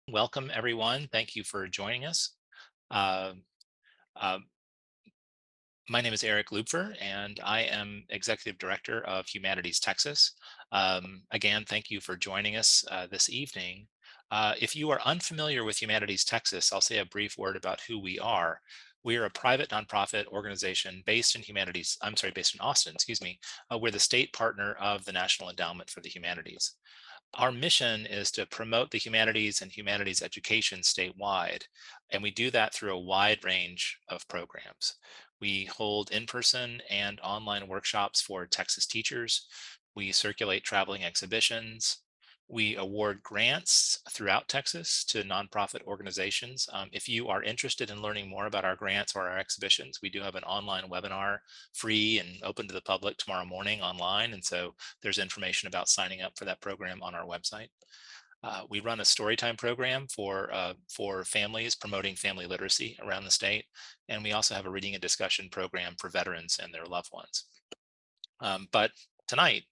Welcome, everyone. Thank you for joining us. Uh, uh, my name is Eric Lupfer, and I am Executive Director of Humanities Texas. Again, thank you for joining us this evening. If you are unfamiliar with Humanities Texas, I'll say a brief word about who we are. We are a private nonprofit organization based in based in Austin, excuse me. We're the state partner of the National Endowment for the Humanities. Our mission is to promote the humanities and humanities education statewide, and we do that through a wide range of programs. We hold in-person and online workshops for Texas teachers. We circulate traveling exhibitions. We award grants throughout Texas to nonprofit organizations. If you are interested in learning more about our grants or our exhibitions, we do have an online webinar, free and open to the public, tomorrow morning online. And so there's information about signing up for that program on our website. We run a storytime program for families promoting family literacy around the state, and we also have a reading and discussion program for veterans and their loved ones. But tonight,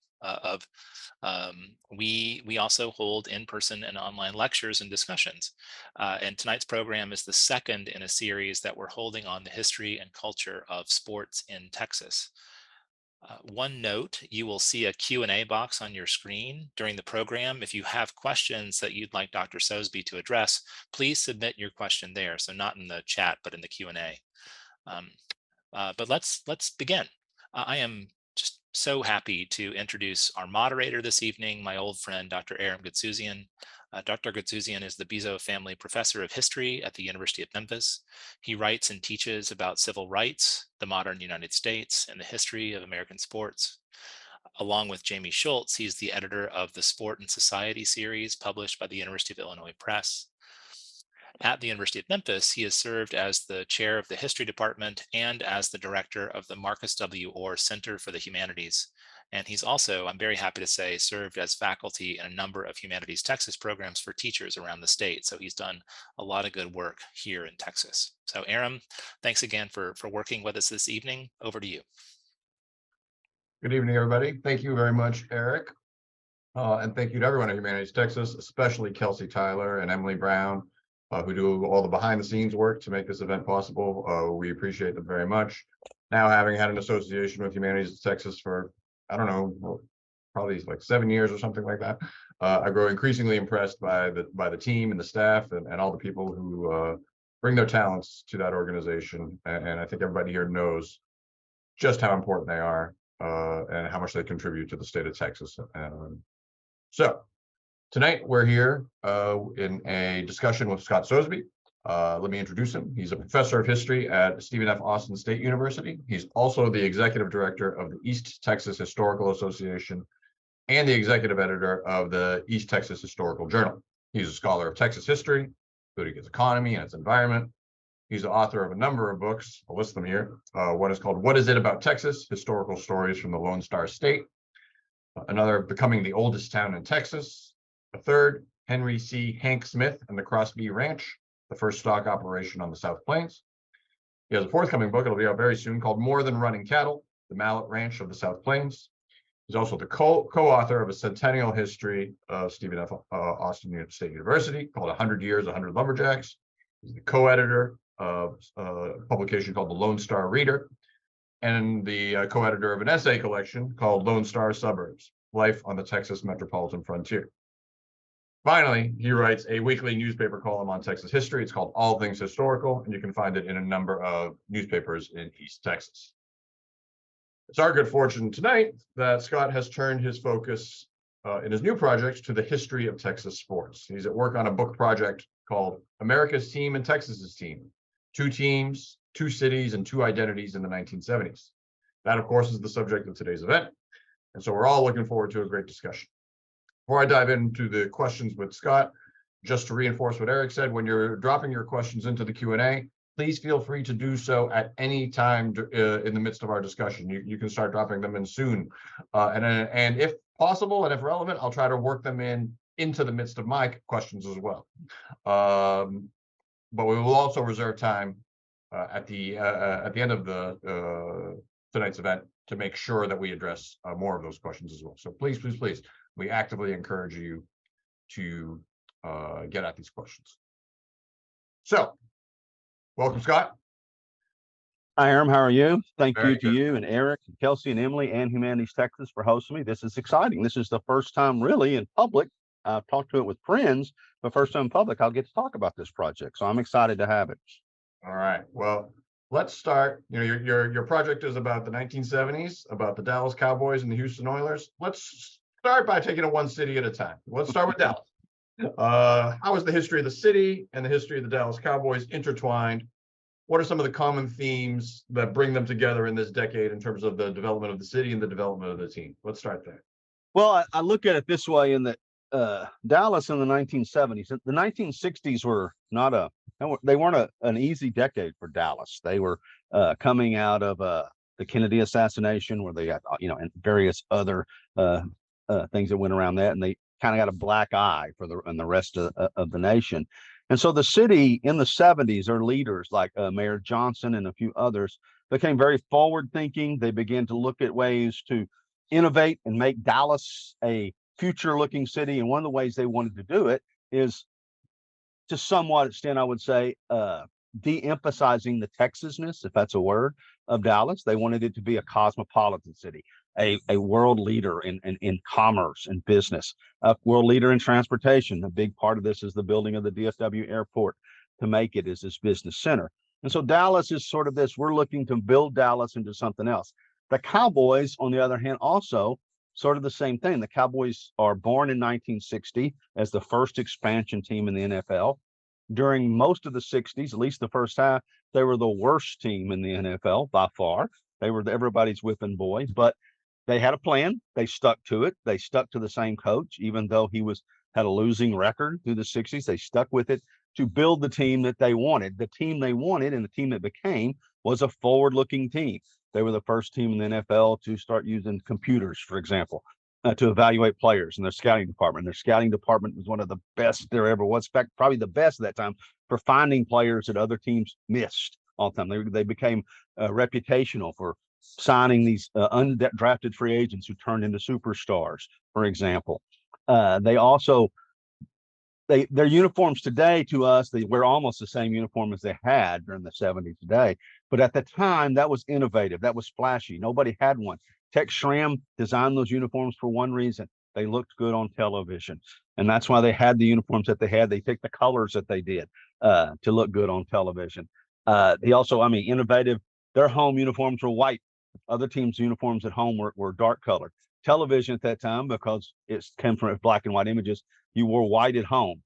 we also hold in-person and online lectures and discussions. And tonight's program is the second in a series that we're holding on the history and culture of sports in Texas. One note, you will see a Q&A box on your screen during the program. If you have questions that you'd like Dr. Sosebee to address, please submit your question there. So not in the chat, but in the Q&A. But let's begin. I am just so happy to introduce our moderator this evening, my old friend, Dr. Aram Goudsouzian. Dr. Goudsouzian is the Bizo Family Professor of History at the University of Memphis. He writes and teaches about civil rights, the modern United States, and the history of American sports. Along with Jamie Schultz, he's the editor of the Sport and Society series published by the University of Illinois Press. At the University of Memphis, he has served as the chair of the history department and as the director of the Marcus W. Orr Center for the Humanities. And he's also, I'm very happy to say, served as faculty in a number of Humanities Texas programs for teachers around the state. So he's done a lot of good work here in Texas. So Aram, thanks again for working with us this evening. Over to you. Good evening, everybody. Thank you very much, Eric. And thank you to everyone at Humanities Texas, especially Kelsey Tyler and Emily Brown, who do all the behind the scenes work to make this event possible. We appreciate them very much. Now, having had an association with Humanities Texas for, I don't know, probably like 7 years or something like that, I grow increasingly impressed by the team and the staff and all the people who bring their talents to that organization. And I think everybody here knows just how important they are and how much they contribute to the state of Texas. So tonight we're here in a discussion with Scott Sosebee. Let me introduce him. He's a professor of history at Stephen F. Austin State University. He's also the executive director of the East Texas Historical Association and the executive editor of the East Texas Historical Journal. He's a scholar of Texas history, including its economy and its environment. He's the author of a number of books. I'll list them here. One is called What Is It About Texas? Historical Stories from the Lone Star State. Another, Becoming the Oldest Town in Texas. A third, Henry C. Hank Smith and the Crosby Ranch, the first stock operation on the South Plains. He has a forthcoming book, it'll be out very soon, called More Than Running Cattle, the Mallet Ranch of the South Plains. He's also the co-author of a centennial history of Stephen F. Austin State University called 100 Years, 100 Lumberjacks. He's the co-editor of a publication called The Lone Star Reader, and the co-editor of an essay collection called Lone Star Suburbs, Life on the Texas Metropolitan Frontier. Finally, he writes a weekly newspaper column on Texas history. It's called All Things Historical, and you can find it in a number of newspapers in East Texas. It's our good fortune tonight that Scott has turned his focus in his new project to the history of Texas sports. He's at work on a book project called America's Team and Texas's Team, Two Teams, Two Cities, and Two Identities in the 1970s. That, of course, is the subject of today's event. And so we're all looking forward to a great discussion. Before I dive into the questions with Scott, just to reinforce what Eric said, when you're dropping your questions into the Q&A, please feel free to do so at any time in the midst of our discussion. You can start dropping them in soon. And if possible and if relevant, I'll try to work them into the midst of my questions as well. But we will also reserve time at the end of the tonight's event to make sure that we address more of those questions as well. So please, we actively encourage you to get at these questions. So, welcome, Scott. Hi, Aram. How are you? Thank Very you to good. you and Eric, and Kelsey, and Emily, and Humanities Texas for hosting me. This is exciting. This is the first time really in public. I've talked to it with friends, but first time in public, I'll get to talk about this project. So I'm excited to have it. All right. Well, let's start. You know, your project is about the 1970s, about the Dallas Cowboys and the Houston Oilers. Let's start by taking it one city at a time. Let's start with Dallas. How is the history of the city and the history of the Dallas Cowboys intertwined? What are some of the common themes that bring them together in this decade in terms of the development of the city and the development of the team? Let's start there. Well, I look at it this way in that Dallas in the 1970s, the 1960s were not they weren't an easy decade for Dallas. They were coming out of the Kennedy assassination, where they got, and various other things that went around that, and they kind of got a black eye for the rest of the nation. And so the city in the 70s, their leaders like Mayor Johnson and a few others became very forward thinking. They began to look at ways to innovate and make Dallas a future looking city. And one of the ways they wanted to do it is, to somewhat extent, I would say, de-emphasizing the Texasness, if that's a word, of Dallas. They wanted it to be a cosmopolitan city, a world leader in commerce and business, a world leader in transportation. A big part of this is the building of the DFW airport to make it as this business center. And so Dallas is sort of this, we're looking to build Dallas into something else. The Cowboys, on the other hand, also sort of the same thing. The Cowboys are born in 1960 as the first expansion team in the NFL. During most of the 60s, at least the first half, they were the worst team in the NFL by far. They were everybody's whipping boy, but they had a plan. They stuck to it. They stuck to the same coach, even though he had a losing record through the 60s. They stuck with it to build the team that they wanted. The team they wanted and the team that became was a forward-looking team. They were the first team in the NFL to start using computers, for example, to evaluate players in their scouting department. Their scouting department was one of the best there ever was. In fact, probably the best at that time for finding players that other teams missed all the time. They became reputational for signing these undrafted free agents who turned into superstars, for example. They also, their uniforms today, to us, they wear almost the same uniform as they had during the 70s today. But at the time, that was innovative. That was flashy. Nobody had one. Tex Schramm designed those uniforms for one reason. They looked good on television. And that's why they had the uniforms that they had. They picked the colors that they did to look good on television. They also, innovative. Their home uniforms were white. Other teams' uniforms at home were dark colored. Television at that time, because it came from black and white images, you wore white at home.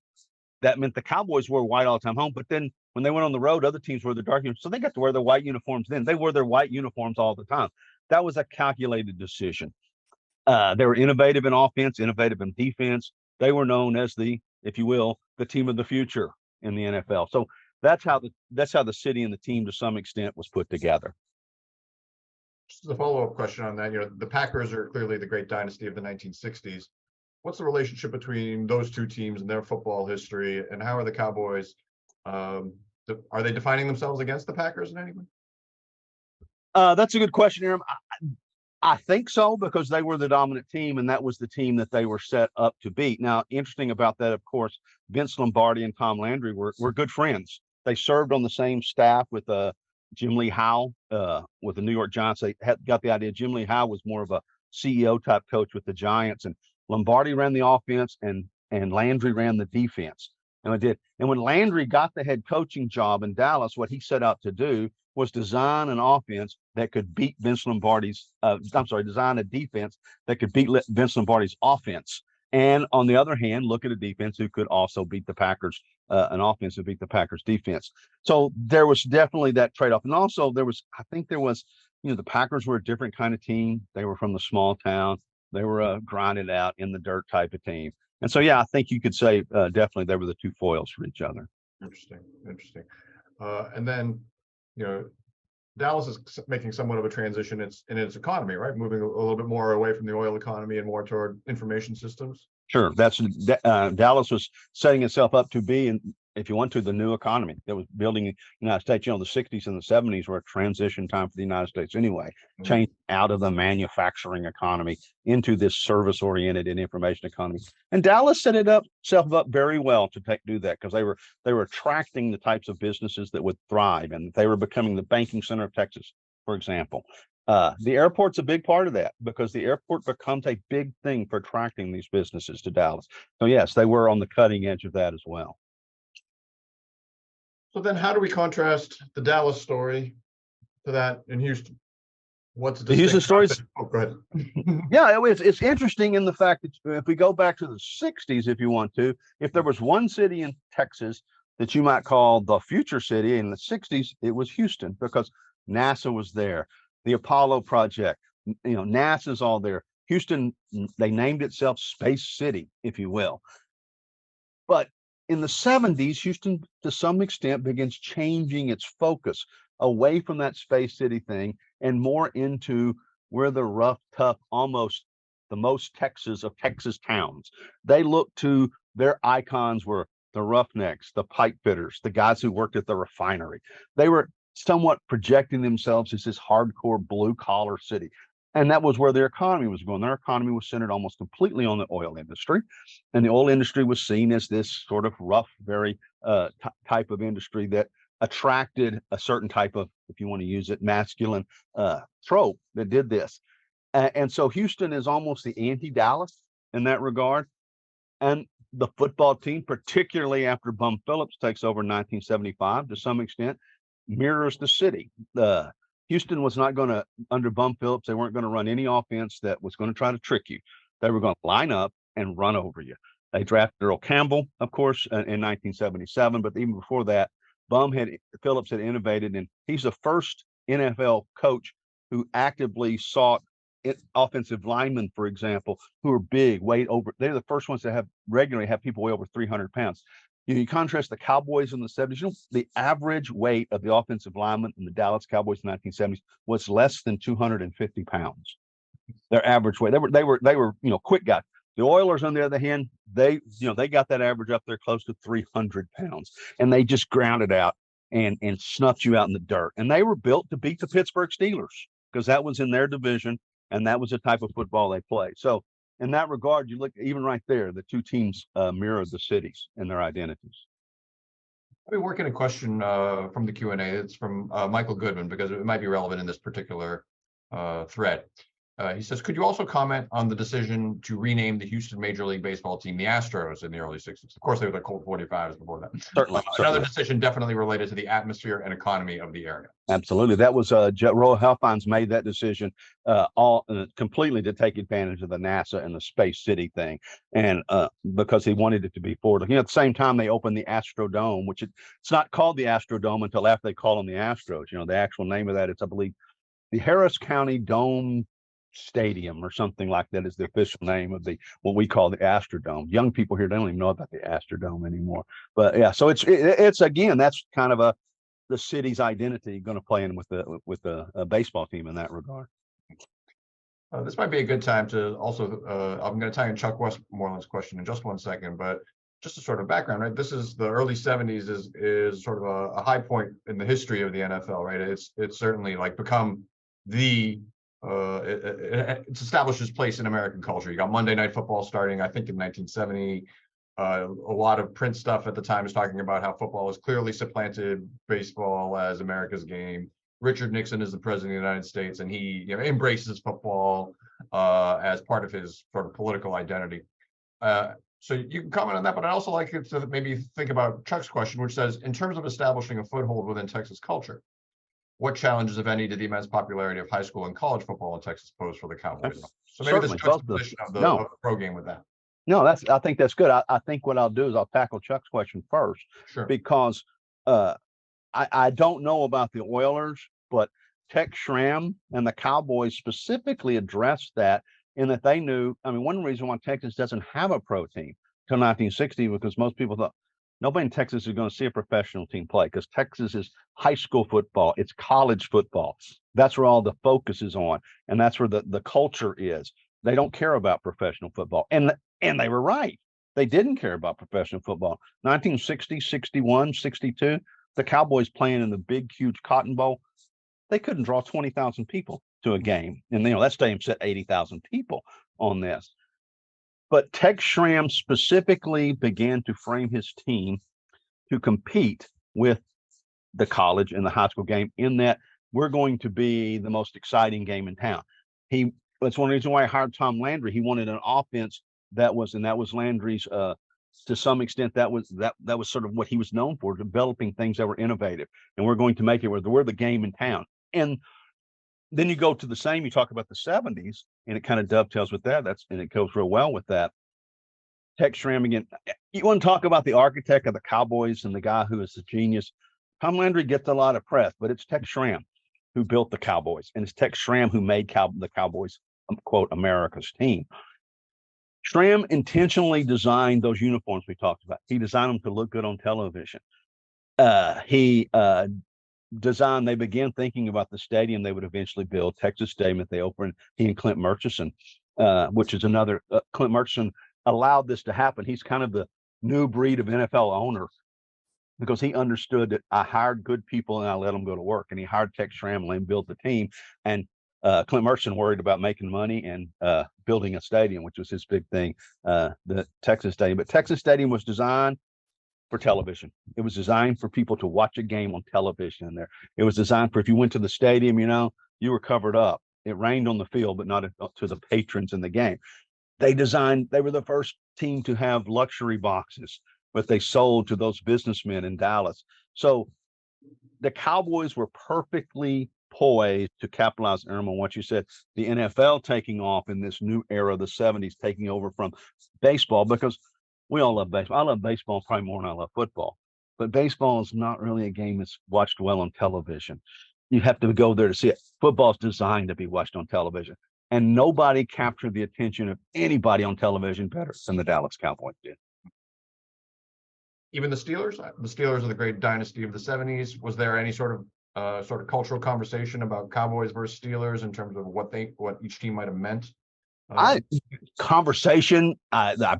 That meant the Cowboys wore white all the time home. But then when they went on the road, other teams wore their dark uniforms. So they got to wear their white uniforms then. They wore their white uniforms all the time. That was a calculated decision. They were innovative in offense, innovative in defense. They were known as if you will, the team of the future in the NFL. So that's how the city and the team, to some extent, was put together. Just as a follow-up question on that, the Packers are clearly the great dynasty of the 1960s. What's the relationship between those two teams and their football history, and how are the Cowboys? Are they defining themselves against the Packers in any way? That's a good question, Aram. I think so, because they were the dominant team, and that was the team that they were set up to beat. Now, interesting about that, of course, Vince Lombardi and Tom Landry were good friends. They served on the same staff with Jim Lee Howe with the New York Giants. They got the idea. Jim Lee Howe was more of a CEO type coach with the Giants, and Lombardi ran the offense and Landry ran the defense. And when Landry got the head coaching job in Dallas, what he set out to do was design an offense that could beat Vince Lombardi's, design a defense that could beat Vince Lombardi's offense. And on the other hand, look at a defense who could also beat the Packers, an offense who beat the Packers defense. So there was definitely that trade-off. And also the Packers were a different kind of team. They were from the small town. They were grinded out in the dirt type of team. And so, yeah, I think you could say definitely they were the two foils for each other. Interesting. And then, Dallas is making somewhat of a transition in its economy, right? Moving a little bit more away from the oil economy and more toward information systems. Sure. That's Dallas was setting itself up to be, and if you want to, the new economy that was building the United States. The 60s and the 70s were a transition time for the United States anyway, changed out of the manufacturing economy into this service-oriented and information economy. And Dallas set itself up very well to do that, because they were attracting the types of businesses that would thrive, and they were becoming the banking center of Texas, for example. The airport's a big part of that, because the airport becomes a big thing for attracting these businesses to Dallas. So yes, they were on the cutting edge of that as well. So then how do we contrast the Dallas story to that in Houston? What's the Houston stories? Oh, go ahead. Yeah, it's interesting in the fact that if we go back to the 60s, if you want to, if there was one city in Texas that you might call the future city in the 60s, it was Houston, because NASA was there. The Apollo project, NASA's all there. Houston, they named itself Space City, if you will. But in the 70s, Houston, to some extent, begins changing its focus away from that Space City thing and more into where the rough, tough, almost the most Texas of Texas towns. They look to their icons were the Roughnecks, the pipe fitters, the guys who worked at the refinery. They were somewhat projecting themselves as this hardcore blue collar city. And that was where their economy was going. Their economy was centered almost completely on the oil industry. And the oil industry was seen as this sort of rough, very type of industry that attracted a certain type of, if you want to use it, masculine trope that did this. And so Houston is almost the anti-Dallas in that regard. And the football team, particularly after Bum Phillips takes over in 1975, to some extent, mirrors the city. Houston was not going to, under Bum Phillips, they weren't going to run any offense that was going to try to trick you. They were going to line up and run over you. They drafted Earl Campbell, of course, in 1977, but even before that, Phillips had innovated, and he's the first NFL coach who actively sought offensive linemen, for example, who are big, they're the first ones that regularly have people weigh over 300 pounds. You contrast the Cowboys in the 70s, the average weight of the offensive lineman in the Dallas Cowboys in the 1970s was less than 250 pounds. Their average weight. They were quick guys. The Oilers, on the other hand, they got that average up there close to 300 pounds, and they just ground it out and snuffed you out in the dirt. And they were built to beat the Pittsburgh Steelers, because that was in their division, and that was the type of football they play. So in that regard, you look even right there, the two teams mirrored the cities and their identities. I've been working a question from the Q&A. It's from Michael Goodman, because it might be relevant in this particular thread. He says, could you also comment on the decision to rename the Houston Major League Baseball team the Astros in the early 60s? Of course, they were the Colt 45s before that. Certainly. Another decision definitely related to the atmosphere and economy of the area. Absolutely. That was Royal Helfines made that decision completely to take advantage of the NASA and the Space City thing. And because he wanted it to be forward. At the same time, they opened the Astrodome, which it's not called the Astrodome until after they call them the Astros. The actual name of that is, I believe, the Harris County Dome Stadium or something like that is the official name of what we call the Astrodome. Young people here don't even know about the Astrodome anymore. But yeah, so it's again, that's kind of the city's identity going to play in with the baseball team in that regard. This might be a good time to also, I'm going to tie in Chuck Westmoreland's question in just one second, but just a sort of background, right? This is the early 70s is sort of a high point in the history of the NFL, right? It's certainly like become it's established its place in American culture. You got Monday Night Football starting, I think, in 1970. A lot of print stuff at the time is talking about how football has clearly supplanted baseball as America's game. Richard Nixon is the president of the United States, and he embraces football as part of his sort of political identity. So you can comment on that, but I'd also like you to maybe think about Chuck's question, which says, in terms of establishing a foothold within Texas culture, what challenges, if any, did the immense popularity of high school and college football in Texas pose for the Cowboys? So maybe this juxtaposition of the pro game with that. No, I think that's good. I think what I'll do is I'll tackle Chuck's question first, sure, because I don't know about the Oilers, but Tex Schramm and the Cowboys specifically addressed that, in that they knew. I mean, one reason why Texas doesn't have a pro team till 1960, because most people thought nobody in Texas is going to see a professional team play, because Texas is high school football, it's college football. That's where all the focus is on, and that's where the culture is. They don't care about professional football, and they were right. They didn't care about professional football. 1960, 61, 62, the Cowboys playing in the big, huge Cotton Bowl, they couldn't draw 20,000 people to a game. And, that stadium set 80,000 people on this. But Tex Schramm specifically began to frame his team to compete with the college and the high school game in that we're going to be the most exciting game in town. That's one reason why I hired Tom Landry. He wanted an offense that was Landry's, to some extent, that was sort of what he was known for, developing things that were innovative. And we're going to make it where we're the game in town. And then you go to you talk about the 70s, and it kind of dovetails with that. And it goes real well with that. Tex Schramm again. You want to talk about the architect of the Cowboys and the guy who is a genius. Tom Landry gets a lot of press, but it's Tex Schramm who built the Cowboys, and it's Tex Schramm who made the Cowboys, quote, America's team. Schramm intentionally designed those uniforms we talked about. He designed them to look good on television. They began thinking about the stadium they would eventually build, Texas Stadium, that they opened. He and Clint Murchison, which is another, Clint Murchison allowed this to happen. He's kind of the new breed of NFL owner because he understood that I hired good people and I let them go to work. And he hired Tex Schramm and built the team. And Clint Murchison worried about making money and building a stadium, which was his big thing, the Texas Stadium. But Texas Stadium was designed for television. It was designed for people to watch a game on television there. It was designed for, if you went to the stadium, you were covered up. It rained on the field, but not to the patrons in the game. They were the first team to have luxury boxes, but they sold to those businessmen in Dallas. So the Cowboys were perfectly poised to capitalize, Aram, on what you said, the NFL taking off in this new era of the 70s, taking over from baseball, because we all love baseball. I love baseball probably more than I love football, but baseball is not really a game that's watched well on television. You have to go there to see it. Football is designed to be watched on television, and nobody captured the attention of anybody on television better than the Dallas Cowboys did. Even the Steelers are the great dynasty of the 70s. Was there any sort of cultural conversation about Cowboys versus Steelers in terms of what each team might have meant? I'm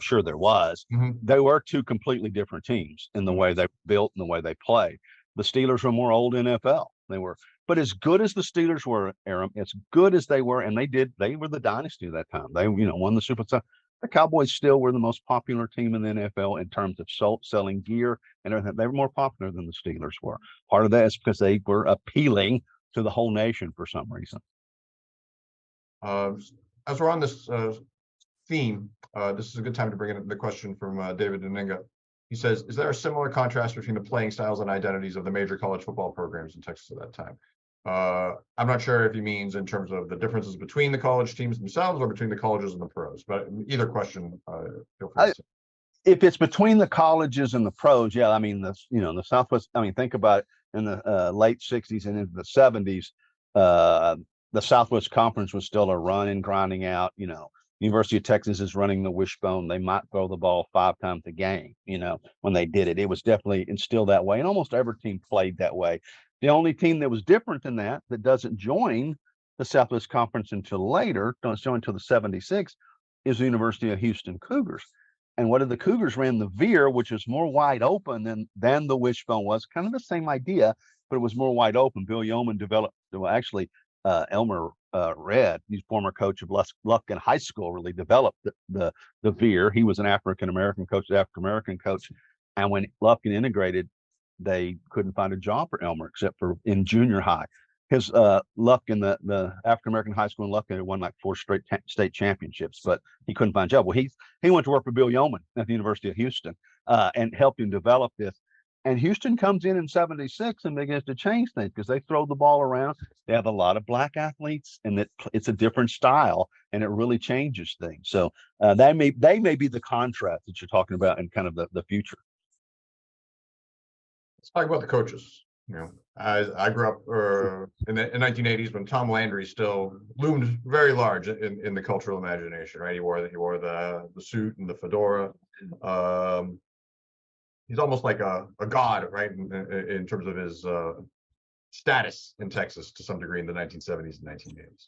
sure there was. Mm-hmm. They were two completely different teams in the way they built and the way they played. The Steelers were more old NFL. They were, but as good as the Steelers were, Aram, as good as they were, and they were the dynasty at that time. They, won the Super Bowl. The Cowboys still were the most popular team in the NFL in terms of selling gear and everything. They were more popular than the Steelers were. Part of that is because they were appealing to the whole nation for some reason. As we're on this theme, this is a good time to bring in the question from David Deninga. He says, is there a similar contrast between the playing styles and identities of the major college football programs in Texas at that time? I'm not sure if he means in terms of the differences between the college teams themselves or between the colleges and the pros, but either question, feel free to say. If it's between the colleges and the pros, yeah, the Southwest, think about it, in the late 60s and into the 70s, the Southwest Conference was still a running, grinding out. University of Texas is running the wishbone. They might throw the ball 5 times a game, when they did it. It was definitely instilled that way. And almost every team played that way. The only team that was different than that doesn't join the Southwest Conference until later, don't join until the 76, is the University of Houston Cougars. And what did the Cougars ran? The veer, which is more wide open than the wishbone was. Kind of the same idea, but it was more wide open. Bill Yeoman developed, Elmer Red, he's former coach of Lufkin High School, really developed the veer. He was an African-American coach. And when Lufkin integrated, they couldn't find a job for Elmer except for in junior high. His Lufkin, the African-American high school in Lufkin, had won like 4 straight state championships, but he couldn't find a job. Well, he went to work for Bill Yeoman at the University of Houston and helped him develop this. And Houston comes in 76 and begins to change things because they throw the ball around. They have a lot of black athletes, and it's a different style, and it really changes things. So they may be the contrast that you're talking about in kind of the future. Let's talk about the coaches. I grew up in the 1980s when Tom Landry still loomed very large in the cultural imagination. Right, he wore the suit and the fedora. He's almost like a god, right, in terms of his status in Texas to some degree in the 1970s and 1980s.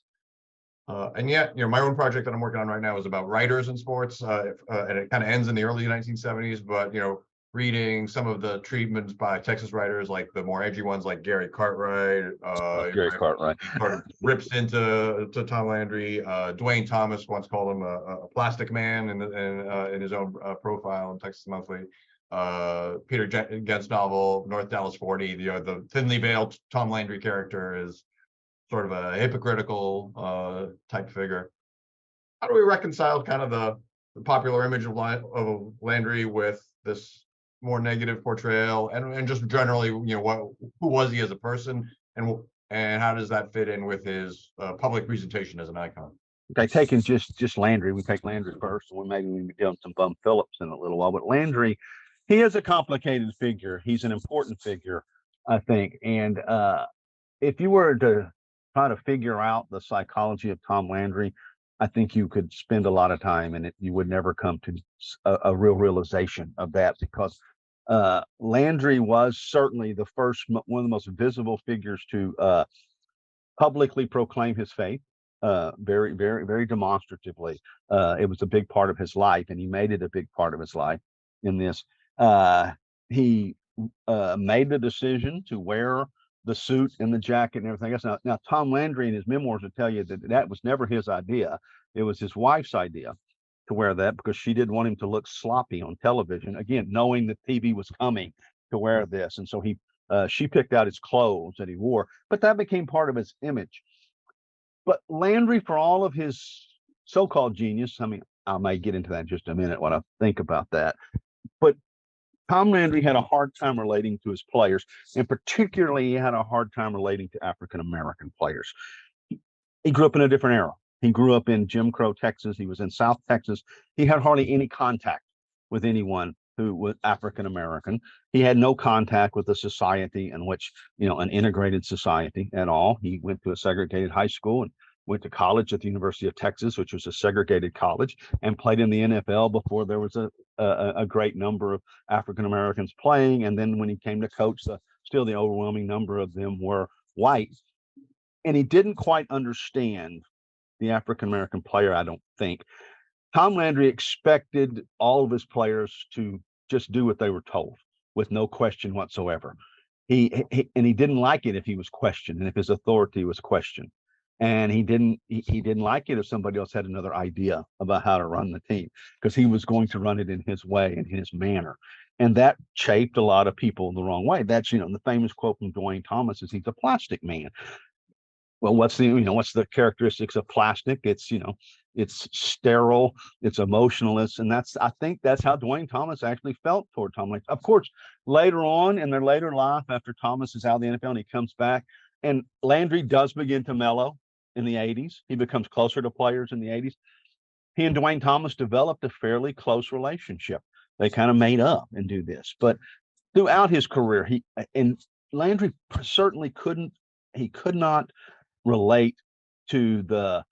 And yet, my own project that I'm working on right now is about writers in sports, and it kind of ends in the early 1970s. But reading some of the treatments by Texas writers, like the more edgy ones, like Gary Cartwright, Gary Cartwright. sort of rips into Tom Landry. Dwayne Thomas once called him a plastic man in his own profile in Texas Monthly. Peter Gent's novel North Dallas 40, the thinly veiled Tom Landry character is sort of a hypocritical type figure. How do we reconcile kind of the popular image of Landry with this more negative portrayal, and just generally, who was he as a person, and how does that fit in with his public presentation as an icon? Okay, taking just Landry, we take Landry first, and maybe we be doing some Bum Phillips in a little while. But Landry, he is a complicated figure. He's an important figure, I think. And if you were to try to figure out the psychology of Tom Landry, I think you could spend a lot of time in it. You would never come to a real realization of that, because Landry was certainly the first, one of the most visible figures to publicly proclaim his faith, very, very, very demonstratively. It was a big part of his life, and he made it a big part of his life in this. He made the decision to wear the suit and the jacket and everything else. Now, Tom Landry in his memoirs would tell you that was never his idea. It was his wife's idea to wear that, because she didn't want him to look sloppy on television. Again, knowing that TV was coming, to wear this, and so she picked out his clothes that he wore, but that became part of his image. But Landry, for all of his so-called genius, I mean, I may get into that in just a minute, what I think about that, but Tom Landry had a hard time relating to his players, and particularly he had a hard time relating to African-American players. He grew up in a different era. He grew up in Jim Crow, Texas. He was in South Texas. He had hardly any contact with anyone who was African-American. He had no contact with a society in which, an integrated society at all. He went to a segregated high school and went to college at the University of Texas, which was a segregated college, and played in the NFL before there was a great number of African Americans playing. And then when he came to coach, still the overwhelming number of them were white. And he didn't quite understand the African American player, I don't think. Tom Landry expected all of his players to just do what they were told with no question whatsoever. He didn't like it if he was questioned and if his authority was questioned. And he didn't like it if somebody else had another idea about how to run the team, because he was going to run it in his way and his manner. And that chafed a lot of people the wrong way. That's, the famous quote from Dwayne Thomas is, he's a plastic man. Well, what's the characteristics of plastic? It's, it's sterile, it's emotionless. And I think that's how Dwayne Thomas actually felt toward Tom Landry. Of course, later on in their later life, after Thomas is out of the NFL and he comes back, and Landry does begin to mellow in the 80s. He becomes closer to players in the 80s. He and Dwayne Thomas developed a fairly close relationship. They kind of made up and do this. But throughout his career, Landry certainly could not relate to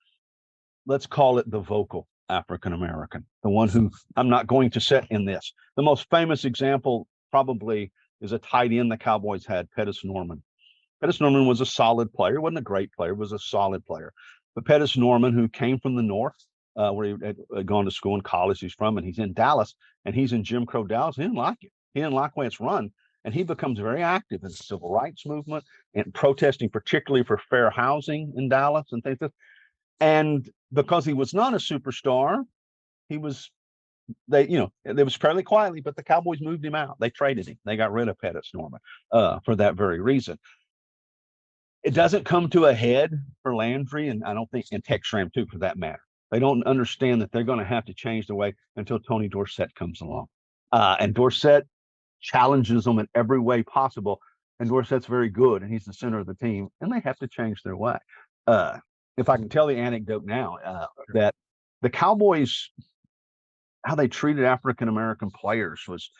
let's call it the vocal African-American, the one who I'm not going to set in this. The most famous example probably is a tight end the Cowboys had, Pettis Norman. Pettis Norman was a solid player, wasn't a great player, was a solid player. But Pettis Norman, who came from the North, where he had gone to school and college he's from, and he's in Dallas, and he's in Jim Crow Dallas, he didn't like it. He didn't like the way it's run. And he becomes very active in the civil rights movement and protesting, particularly for fair housing in Dallas and things like that. And because he was not a superstar, it was fairly quietly, but the Cowboys moved him out. They traded him. They got rid of Pettis Norman for that very reason. It doesn't come to a head for Landry, and I don't think, and Tex Schramm too, for that matter. They don't understand that they're going to have to change the way until Tony Dorsett comes along. And Dorsett challenges them in every way possible. And Dorsett's very good, and he's the center of the team, and they have to change their way. If I can tell the anecdote now, that the Cowboys, how they treated African-American players was,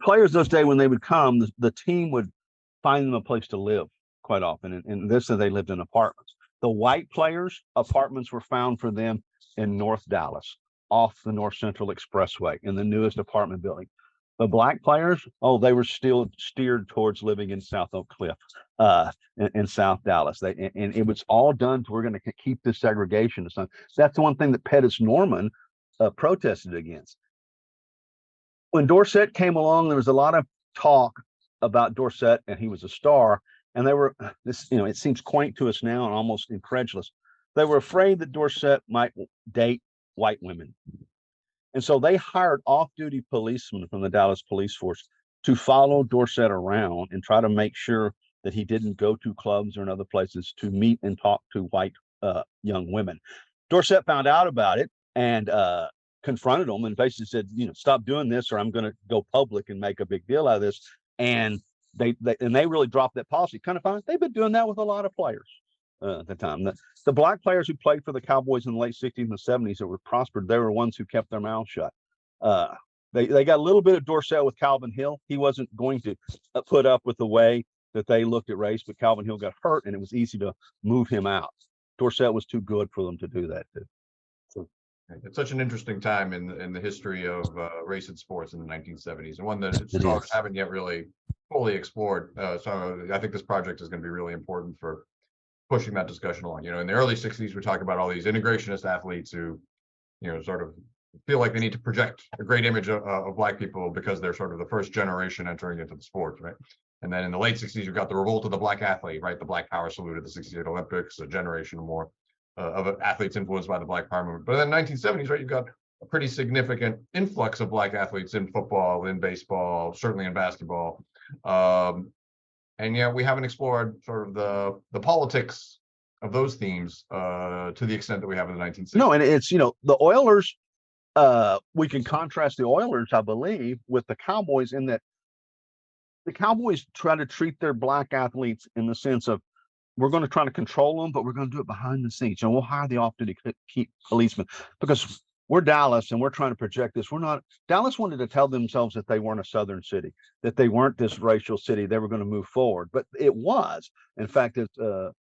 players those days, when they would come, the team would find them a place to live quite often. And this, they lived in apartments. The white players, apartments were found for them in North Dallas, off the North Central Expressway, in the newest apartment building. The black players, oh, they were still steered towards living in South Oak Cliff, in South Dallas. And it was all done to we're going to keep this segregation. So that's the one thing that Pettis Norman protested against. When Dorsett came along, there was a lot of talk about Dorsett, and he was a star. And they were this, it seems quaint to us now and almost incredulous. They were afraid that Dorsett might date white women. And so they hired off-duty policemen from the Dallas police force to follow Dorsett around and try to make sure that he didn't go to clubs or in other places to meet and talk to white young women. Dorsett found out about it and confronted them and basically said, stop doing this or I'm going to go public and make a big deal out of this. And they really dropped that policy. Kind of fine. They've been doing that with a lot of players at the time. The black players who played for the Cowboys in the late 60s and the 70s that were prospered, they were ones who kept their mouths shut. They got a little bit of Dorsett with Calvin Hill. He wasn't going to put up with the way that they looked at race, but Calvin Hill got hurt and it was easy to move him out. Dorsett was too good for them to do that too. It's such an interesting time in the history of race and sports in the 1970s, and one that scholars haven't yet really fully explored. So I think this project is going to be really important for pushing that discussion along. In the early 60s, we talk about all these integrationist athletes who, sort of feel like they need to project a great image of black people because they're sort of the first generation entering into the sport, right? And then in the late 60s, you've got the revolt of the black athlete, right? The Black Power salute at the 68 Olympics, a generation or more of athletes influenced by the Black Power movement. But in the 1970s, right, you've got a pretty significant influx of black athletes in football, in baseball, certainly in basketball. And yet we haven't explored sort of the politics of those themes to the extent that we have in the 1960s. No, and it's, the Oilers, we can contrast the Oilers, I believe, with the Cowboys in that the Cowboys try to treat their black athletes in the sense of, we're going to try to control them, but we're going to do it behind the scenes. We'll hire the off-duty policemen because we're Dallas and we're trying to project this. Dallas wanted to tell themselves that they weren't a Southern city, that they weren't this racial city. They were going to move forward, but it was. In fact, as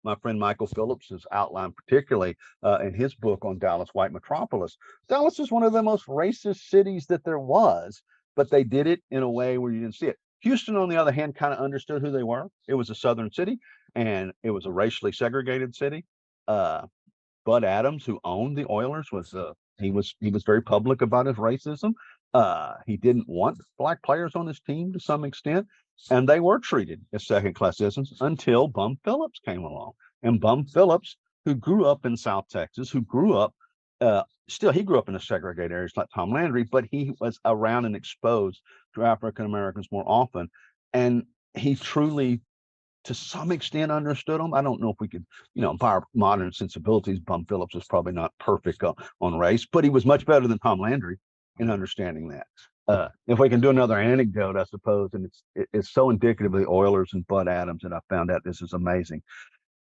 my friend Michael Phillips has outlined, particularly in his book on Dallas White Metropolis, Dallas is one of the most racist cities that there was, but they did it in a way where you didn't see it. Houston, on the other hand, kind of understood who they were. It was a Southern city. And it was a racially segregated city. Bud Adams, who owned the Oilers, was very public about his racism. He didn't want black players on his team to some extent, and they were treated as second-class citizens until Bum Phillips came along. And Bum Phillips, who grew up in South Texas, he grew up in a segregated area like Tom Landry, but he was around and exposed to African Americans more often, and he truly, to some extent, understood them. I don't know if we could, by our modern sensibilities, Bum Phillips was probably not perfect on race, but he was much better than Tom Landry in understanding that. If we can do another anecdote, I suppose, and it's so indicative of the Oilers and Bud Adams, and I found out this is amazing.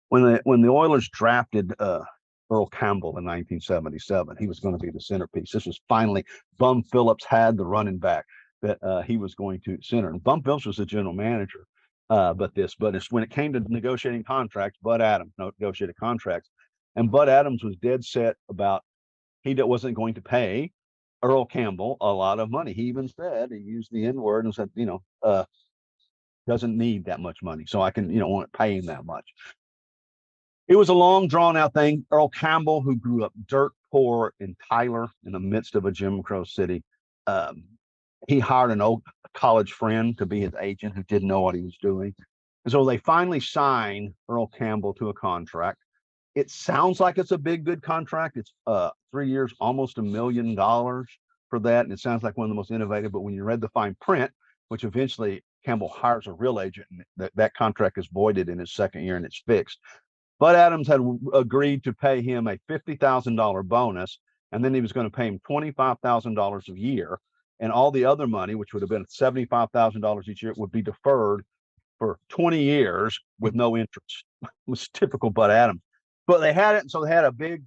When the Oilers drafted Earl Campbell in 1977, he was going to be the centerpiece. This was finally, Bum Phillips had the running back that he was going to center, and Bum Phillips was the general manager. But it's when it came to negotiating contracts, Bud Adams negotiated contracts, and Bud Adams was dead set about he wasn't going to pay Earl Campbell a lot of money. He even said, he used the N word and said, doesn't need that much money, so I can, won't pay him that much. It was a long, drawn out thing. Earl Campbell, who grew up dirt poor in Tyler in the midst of a Jim Crow city, he hired an old college friend to be his agent who didn't know what he was doing. And so they finally signed Earl Campbell to a contract. It sounds like it's a big, good contract. It's 3 years, almost $1 million for that. And it sounds like one of the most innovative, but when you read the fine print, which eventually Campbell hires a real agent, and that contract is voided in his second year and it's fixed. Bud Adams had agreed to pay him a $50,000 bonus, and then he was going to pay him $25,000 a year. And all the other money, which would have been $75,000 each year, would be deferred for 20 years with no interest. It was typical Bud Adams. But they had it, and so they had a big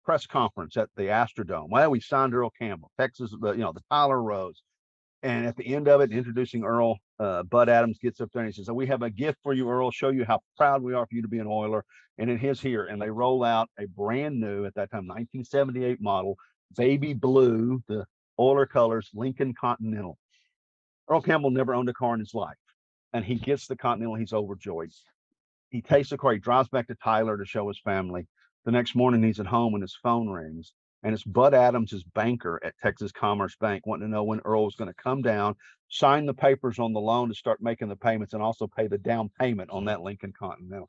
press conference at the Astrodome. Well, we signed Earl Campbell, Texas, the Tyler Rose. And at the end of it, introducing Earl, Bud Adams gets up there and he says, we have a gift for you, Earl, show you how proud we are for you to be an Oiler. And it is here. And they roll out a brand new, at that time, 1978 model, baby blue, the Oiler colors, Lincoln Continental. Earl Campbell never owned a car in his life, and he gets the Continental. He's overjoyed. He takes the car. He drives back to Tyler to show his family. The next morning, he's at home and his phone rings, and it's Bud Adams, his banker at Texas Commerce Bank, wanting to know when Earl was going to come down, sign the papers on the loan to start making the payments, and also pay the down payment on that Lincoln Continental.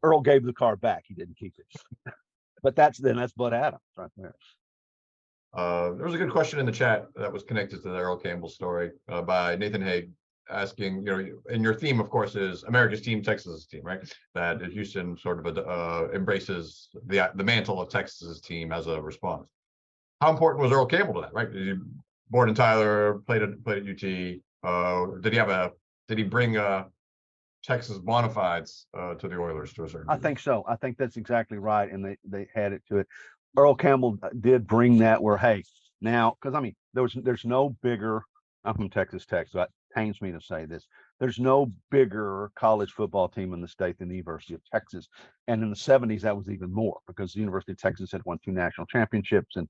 Earl gave the car back. He didn't keep it. But that's Bud Adams right there. There was a good question in the chat that was connected to the Earl Campbell story by Nathan Haig, asking, and your theme, of course, is America's team, Texas's team, right? That Houston sort of embraces the mantle of Texas's team as a response. How important was Earl Campbell to that, right? He born in Tyler, played at UT. Did he bring Texas bona fides to the Oilers to a certain degree? I think so. I think that's exactly right, and they had it to it. Earl Campbell did bring that where, hey, now, because I mean, there's no bigger. I'm from Texas Tech, so it pains me to say this. There's no bigger college football team in the state than the University of Texas, and in the '70s that was even more because the University of Texas had won 2 national championships, and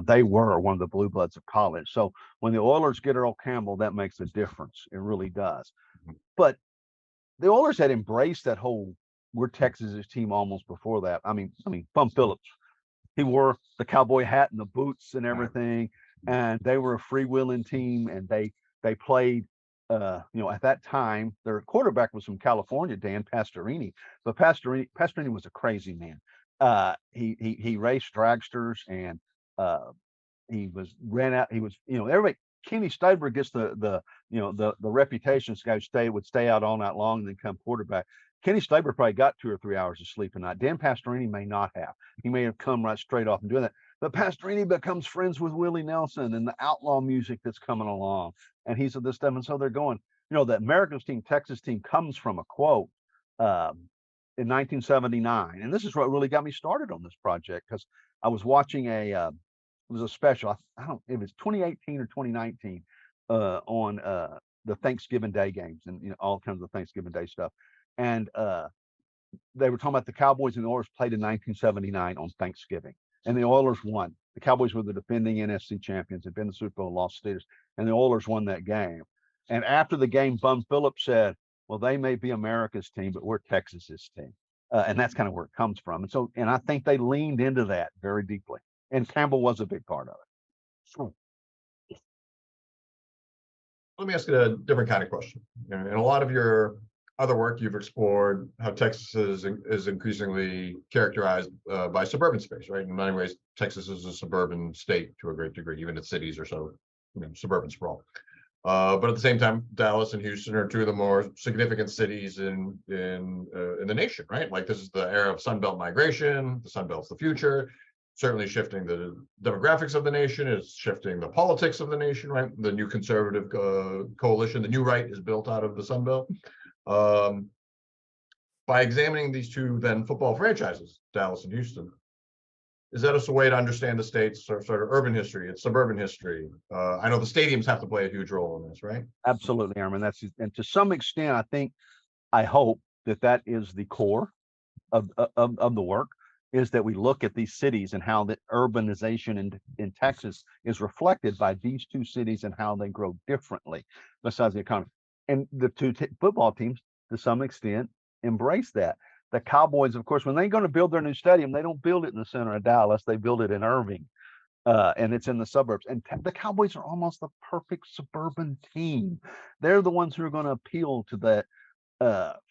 they were one of the blue bloods of college. So when the Oilers get Earl Campbell, that makes a difference. It really does. But the Oilers had embraced that whole we're Texas's team almost before that. I mean, Bum Phillips. He wore the cowboy hat and the boots and everything, and they were a freewheeling team, and they played. At that time, their quarterback was from California, Dan Pastorini, but Pastorini was a crazy man. He raced dragsters, and he ran out. He was, everybody. Kenny Stabler gets the reputation this guy would stay out all night long and then come quarterback. Kenny Stabler probably got 2 or 3 hours of sleep a night. Dan Pastorini may not have. He may have come right straight off and doing that. But Pastorini becomes friends with Willie Nelson and the outlaw music that's coming along. And he's at this stuff. And so they're going, the America's team, Texas team comes from a quote in 1979. And this is what really got me started on this project, because I was watching it was a special. I don't, it was 2018 or 2019 on the Thanksgiving Day games and all kinds of Thanksgiving Day stuff. And they were talking about the Cowboys and the Oilers played in 1979 on Thanksgiving, and the Oilers won. The Cowboys were the defending NFC champions, had been to the Super Bowl, lost Steelers, and the Oilers won that game. And after the game, Bum Phillips said, "Well, they may be America's team, but we're Texas's team," and that's kind of where it comes from. And so, and I think they leaned into that very deeply, and Campbell was a big part of it. So, let me ask a different kind of question. In a lot of your other work, you've explored how Texas is increasingly characterized by suburban space, right? In many ways, Texas is a suburban state to a great degree, even its cities are so suburban sprawl. But at the same time, Dallas and Houston are 2 of the more significant cities in the nation, right? Like, this is the era of Sun Belt migration. The Sun Belt's the future. Certainly shifting the demographics of the nation, is shifting the politics of the nation, right? The new conservative coalition, the new right, is built out of the Sun Belt. By examining these 2 then football franchises, Dallas and Houston, is that a way to understand the state's sort of urban history, its suburban history? I know the stadiums have to play a huge role in this, right? absolutely, Aaron. And to some extent, I hope that is the core of the work, is that we look at these cities and how the urbanization in Texas is reflected by these 2 cities and how they grow differently besides the economy. And the 2 football teams, to some extent, embrace that. The Cowboys, of course, when they're going to build their new stadium, they don't build it in the center of Dallas. They build it in Irving, and it's in the suburbs. And the Cowboys are almost the perfect suburban team. They're the ones who are going to appeal to that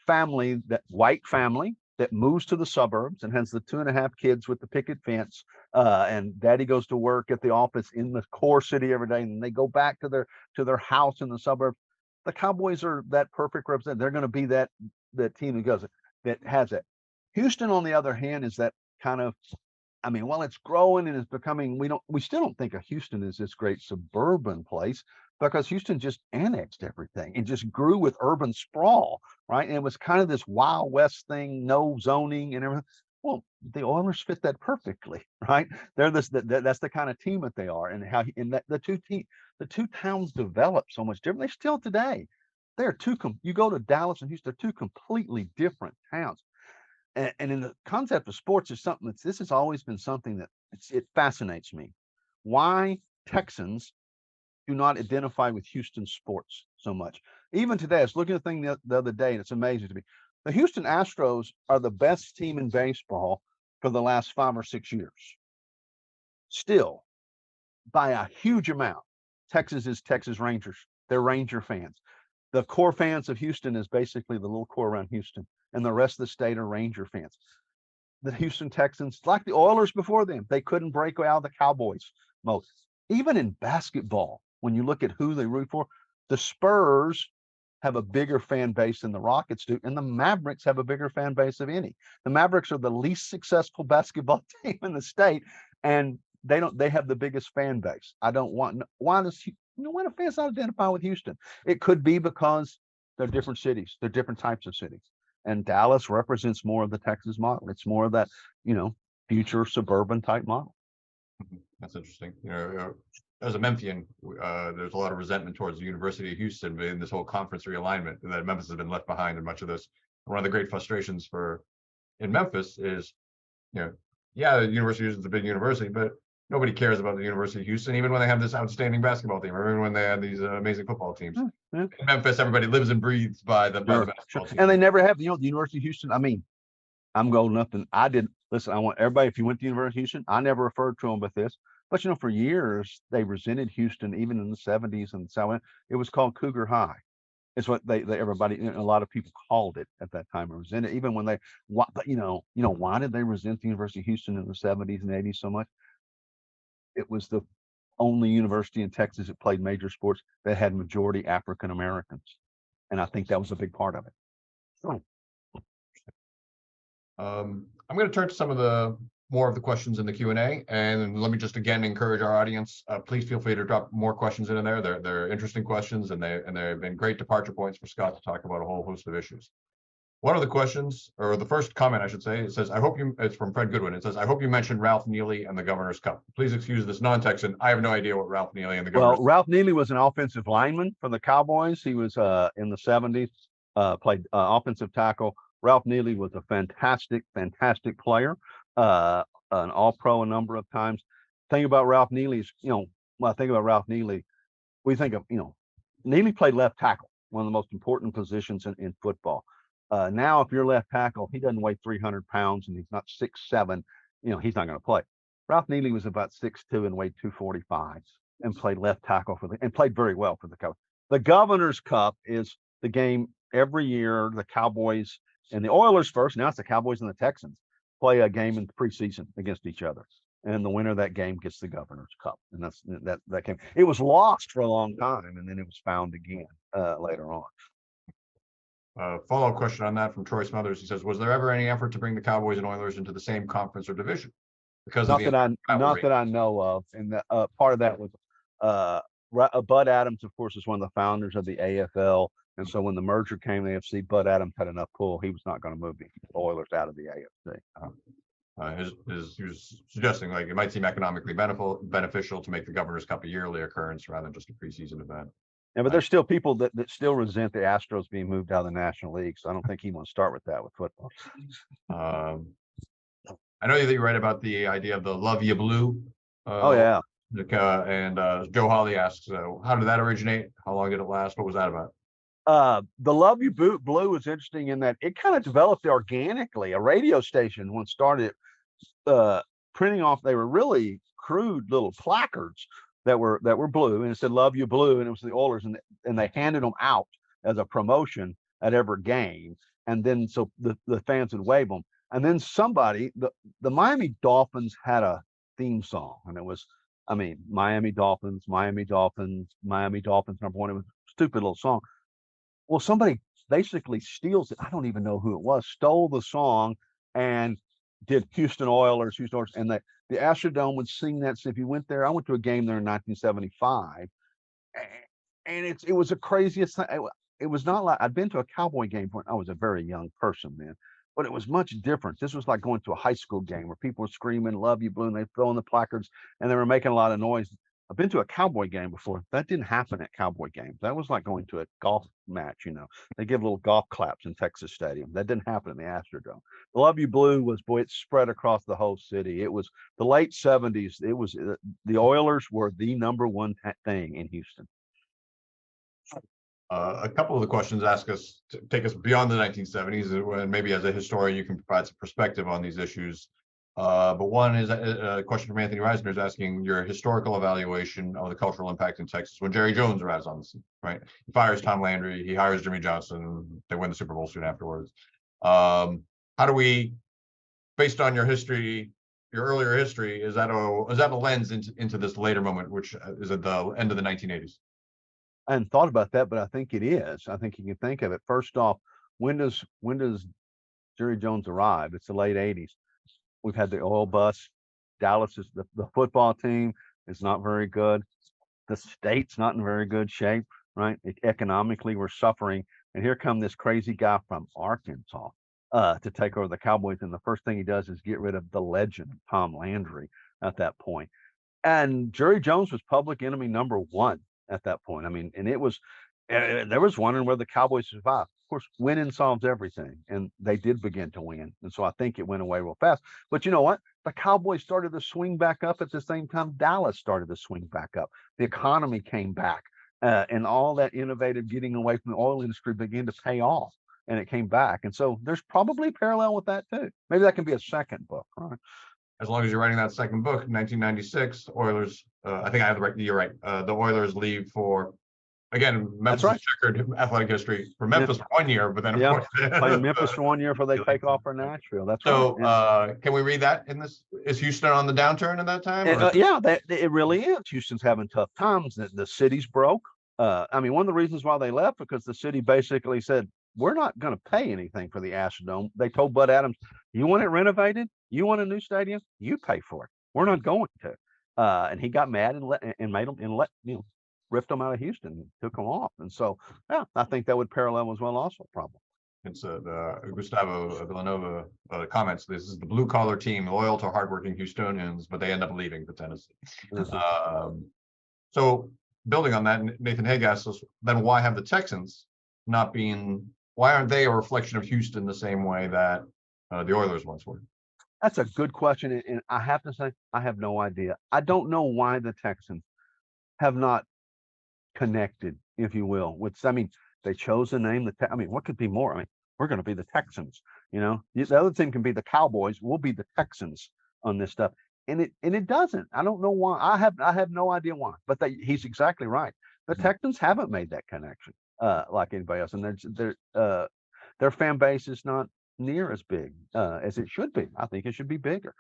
family, that white family that moves to the suburbs and has the 2.5 kids with the picket fence, and daddy goes to work at the office in the core city every day, and they go back to their house in the suburbs. The Cowboys are that perfect representative. They're going to be that team that has it. Houston, on the other hand, is that kind of, while it's growing and it's becoming, we still don't think of Houston as this great suburban place, because Houston just annexed everything and just grew with urban sprawl, right? And it was kind of this Wild West thing, no zoning and everything. Well, the Oilers fit that perfectly, right? They're that's the kind of team that they are, and how that the 2 towns developed so much different. They still today, they're you go to Dallas and Houston, they're 2 completely different towns. And in the concept of sports is something this has always been something that it fascinates me. Why Texans do not identify with Houston sports so much. Even today, I was looking at the thing the other day, and it's amazing to me. The Houston Astros are the best team in baseball for the last 5 or 6 years. Still, by a huge amount. Texas is Texas Rangers. They're Ranger fans. The core fans of Houston is basically the little core around Houston, and the rest of the state are Ranger fans. The Houston Texans, like the Oilers before them, they couldn't break out of the Cowboys mode. Even in basketball, when you look at who they root for, the Spurs have a bigger fan base than the Rockets do, and the Mavericks have a bigger fan base of any. The Mavericks are the least successful basketball team in the state, and they have the biggest fan base. I don't want, why do fans not identify with Houston? It could be because they're different cities, they're different types of cities. And Dallas represents more of the Texas model. It's more of that, future suburban type model. That's interesting. As a Memphian, there's a lot of resentment towards the University of Houston in this whole conference realignment, and that Memphis has been left behind in much of this. One of the great frustrations in Memphis is, the University of Houston's a big university, but nobody cares about the University of Houston, even when they have this outstanding basketball team, or even when they have these amazing football teams. Yeah. In Memphis, everybody lives and breathes by the basketball team. And they never have, the University of Houston. I mean, I'm old enough, and I did listen. I want everybody, if you went to the University of Houston, I never referred to them with this, but for years they resented Houston, even in the 70s and so it was called Cougar High. It's what everybody, a lot of people called it at that time. Resented, even when they, but why did they resent the University of Houston in the 70s and 80s so much? It was the only university in Texas that played major sports that had majority African Americans, and I think that was a big part of it. So, I'm going to turn to some of the more of the questions in the Q&A, and let me just again encourage our audience. Please feel free to drop more questions in there. They're interesting questions, and they've been great departure points for Scott to talk about a whole host of issues. One of the questions, or the first comment, I should say, it says, it's from Fred Goodwin. It says, I hope you mentioned Ralph Neely and the Governor's Cup. Please excuse this non-Texan. I have no idea what Ralph Neely and the Governor's Cup. Well, Ralph Neely was an offensive lineman for the Cowboys. He was in the 70s, played offensive tackle. Ralph Neely was a fantastic player, an all-pro a number of times. Thing about Ralph Neely is, when I think about Ralph Neely, we think of, Neely played left tackle, one of the most important positions in football. Now, if you're left tackle, he doesn't weigh 300 pounds and he's not 6'7", he's not going to play. Ralph Neely was about 6'2" and weighed 245 and played left tackle and played very well for the Cowboys. The Governor's Cup is the game every year. The Cowboys and the Oilers first. Now it's the Cowboys and the Texans play a game in the preseason against each other. And the winner of that game gets the Governor's Cup. And that game. It was lost for a long time, and then it was found again later on. Follow-up question on that from Troy Smothers. He says, was there ever any effort to bring the Cowboys and Oilers into the same conference or division? Not that I know of. And part of that was Bud Adams, of course, is one of the founders of the AFL. And so when the merger came to the AFC, Bud Adams had enough pull. He was not going to move the Oilers out of the AFC. He was suggesting it might seem economically beneficial to make the Governor's Cup a yearly occurrence rather than just a preseason event. Yeah, but there's still people that still resent the Astros being moved out of the National League. So I don't think he wants to start with that with football. I know that you write about the idea of the Love You Blue. Oh, yeah. And Joe Hawley asks, how did that originate? How long did it last? What was that about? The Love You Blue is interesting in that it kind of developed organically. A radio station once started printing off, they were really crude little placards that were blue, and it said Love You Blue, and it was the Oilers, and they handed them out as a promotion at every game. And then so the fans would wave them. And then the Miami Dolphins had a theme song, and it was, Miami Dolphins, Miami Dolphins, Miami Dolphins #1. It was a stupid little song. Well, somebody basically steals it. I don't even know who it was, stole the song and did Houston Oilers, and the Astrodome would sing that. So if you went there, I went to a game there in 1975, and it was the craziest thing. It was not like I'd been to a Cowboy game when I was a very young person then, but it was much different. This was like going to a high school game where people were screaming "Love You Blue" and they throwing the placards and they were making a lot of noise. I've been to a Cowboy game before. That didn't happen at Cowboy games. That was like going to a golf match, They give little golf claps in Texas Stadium. That didn't happen in the Astrodome. The Love You Blue was, boy, it spread across the whole city. It was the late 70s. It was the Oilers were the number one thing in Houston. A couple of the questions ask us to take us beyond the 1970s, and maybe as a historian, you can provide some perspective on these issues. But one is a question from Anthony Reisner is asking your historical evaluation of the cultural impact in Texas when Jerry Jones arrives on the scene, right? He fires Tom Landry, he hires Jimmy Johnson, they win the Super Bowl soon afterwards. How do we, based on your history, your earlier history, is that a lens into this later moment, which is at the end of the 1980s? I hadn't thought about that, but I think it is. I think you can think of it. First off, when does Jerry Jones arrive? It's the late 80s. We've had the oil bust. Dallas is the football team is not very good. The state's not in very good shape, right? Economically, we're suffering. And here come this crazy guy from Arkansas to take over the Cowboys. And the first thing he does is get rid of the legend, Tom Landry, at that point. And Jerry Jones was public enemy number one at that point. I mean, and it was, there was wondering whether the Cowboys survived. Of course, winning solves everything, and they did begin to win. And so I think it went away real fast. But you know what? The Cowboys started to swing back up at the same time Dallas started to swing back up. The economy came back, and all that innovative getting away from the oil industry began to pay off, and it came back. And so there's probably a parallel with that too. Maybe that can be a second book, right? As long as you're writing that second book, 1996, Oilers, I think I have the right, you're right. The Oilers leave for, again, Memphis right. Checkered athletic history for Memphis for 1 year, but then of course playing Memphis for 1 year before they take off for Nashville. That's so, right. Can we read that in this? Is Houston on the downturn at that time? Yeah, it really is. Houston's having tough times. The city's broke. I mean, one of the reasons why they left because the city basically said, we're not going to pay anything for the Astrodome. They told Bud Adams, you want it renovated? You want a new stadium? You pay for it. We're not going to. And he got mad and made them and ripped them out of Houston and took them off. And so, yeah, I think that would parallel as well also probably. It's Gustavo Villanova comments, this is the blue collar team, loyal to hardworking Houstonians, but they end up leaving for Tennessee. So building on that, Nathan Haig asks us, then why have the Texans not been, why aren't they a reflection of Houston the same way that the Oilers once were? That's a good question. And I have to say, I have no idea. I don't know why the Texans have not connected, if you will, with, I mean, they chose the name, I mean, what could be more? I mean, we're going to be the Texans, the other thing can be the Cowboys. We'll be the Texans on this stuff. And it doesn't. I don't know why. I have no idea why, but he's exactly right. The Texans haven't made that connection like anybody else. And their fan base is not near as big as it should be. I think it should be bigger.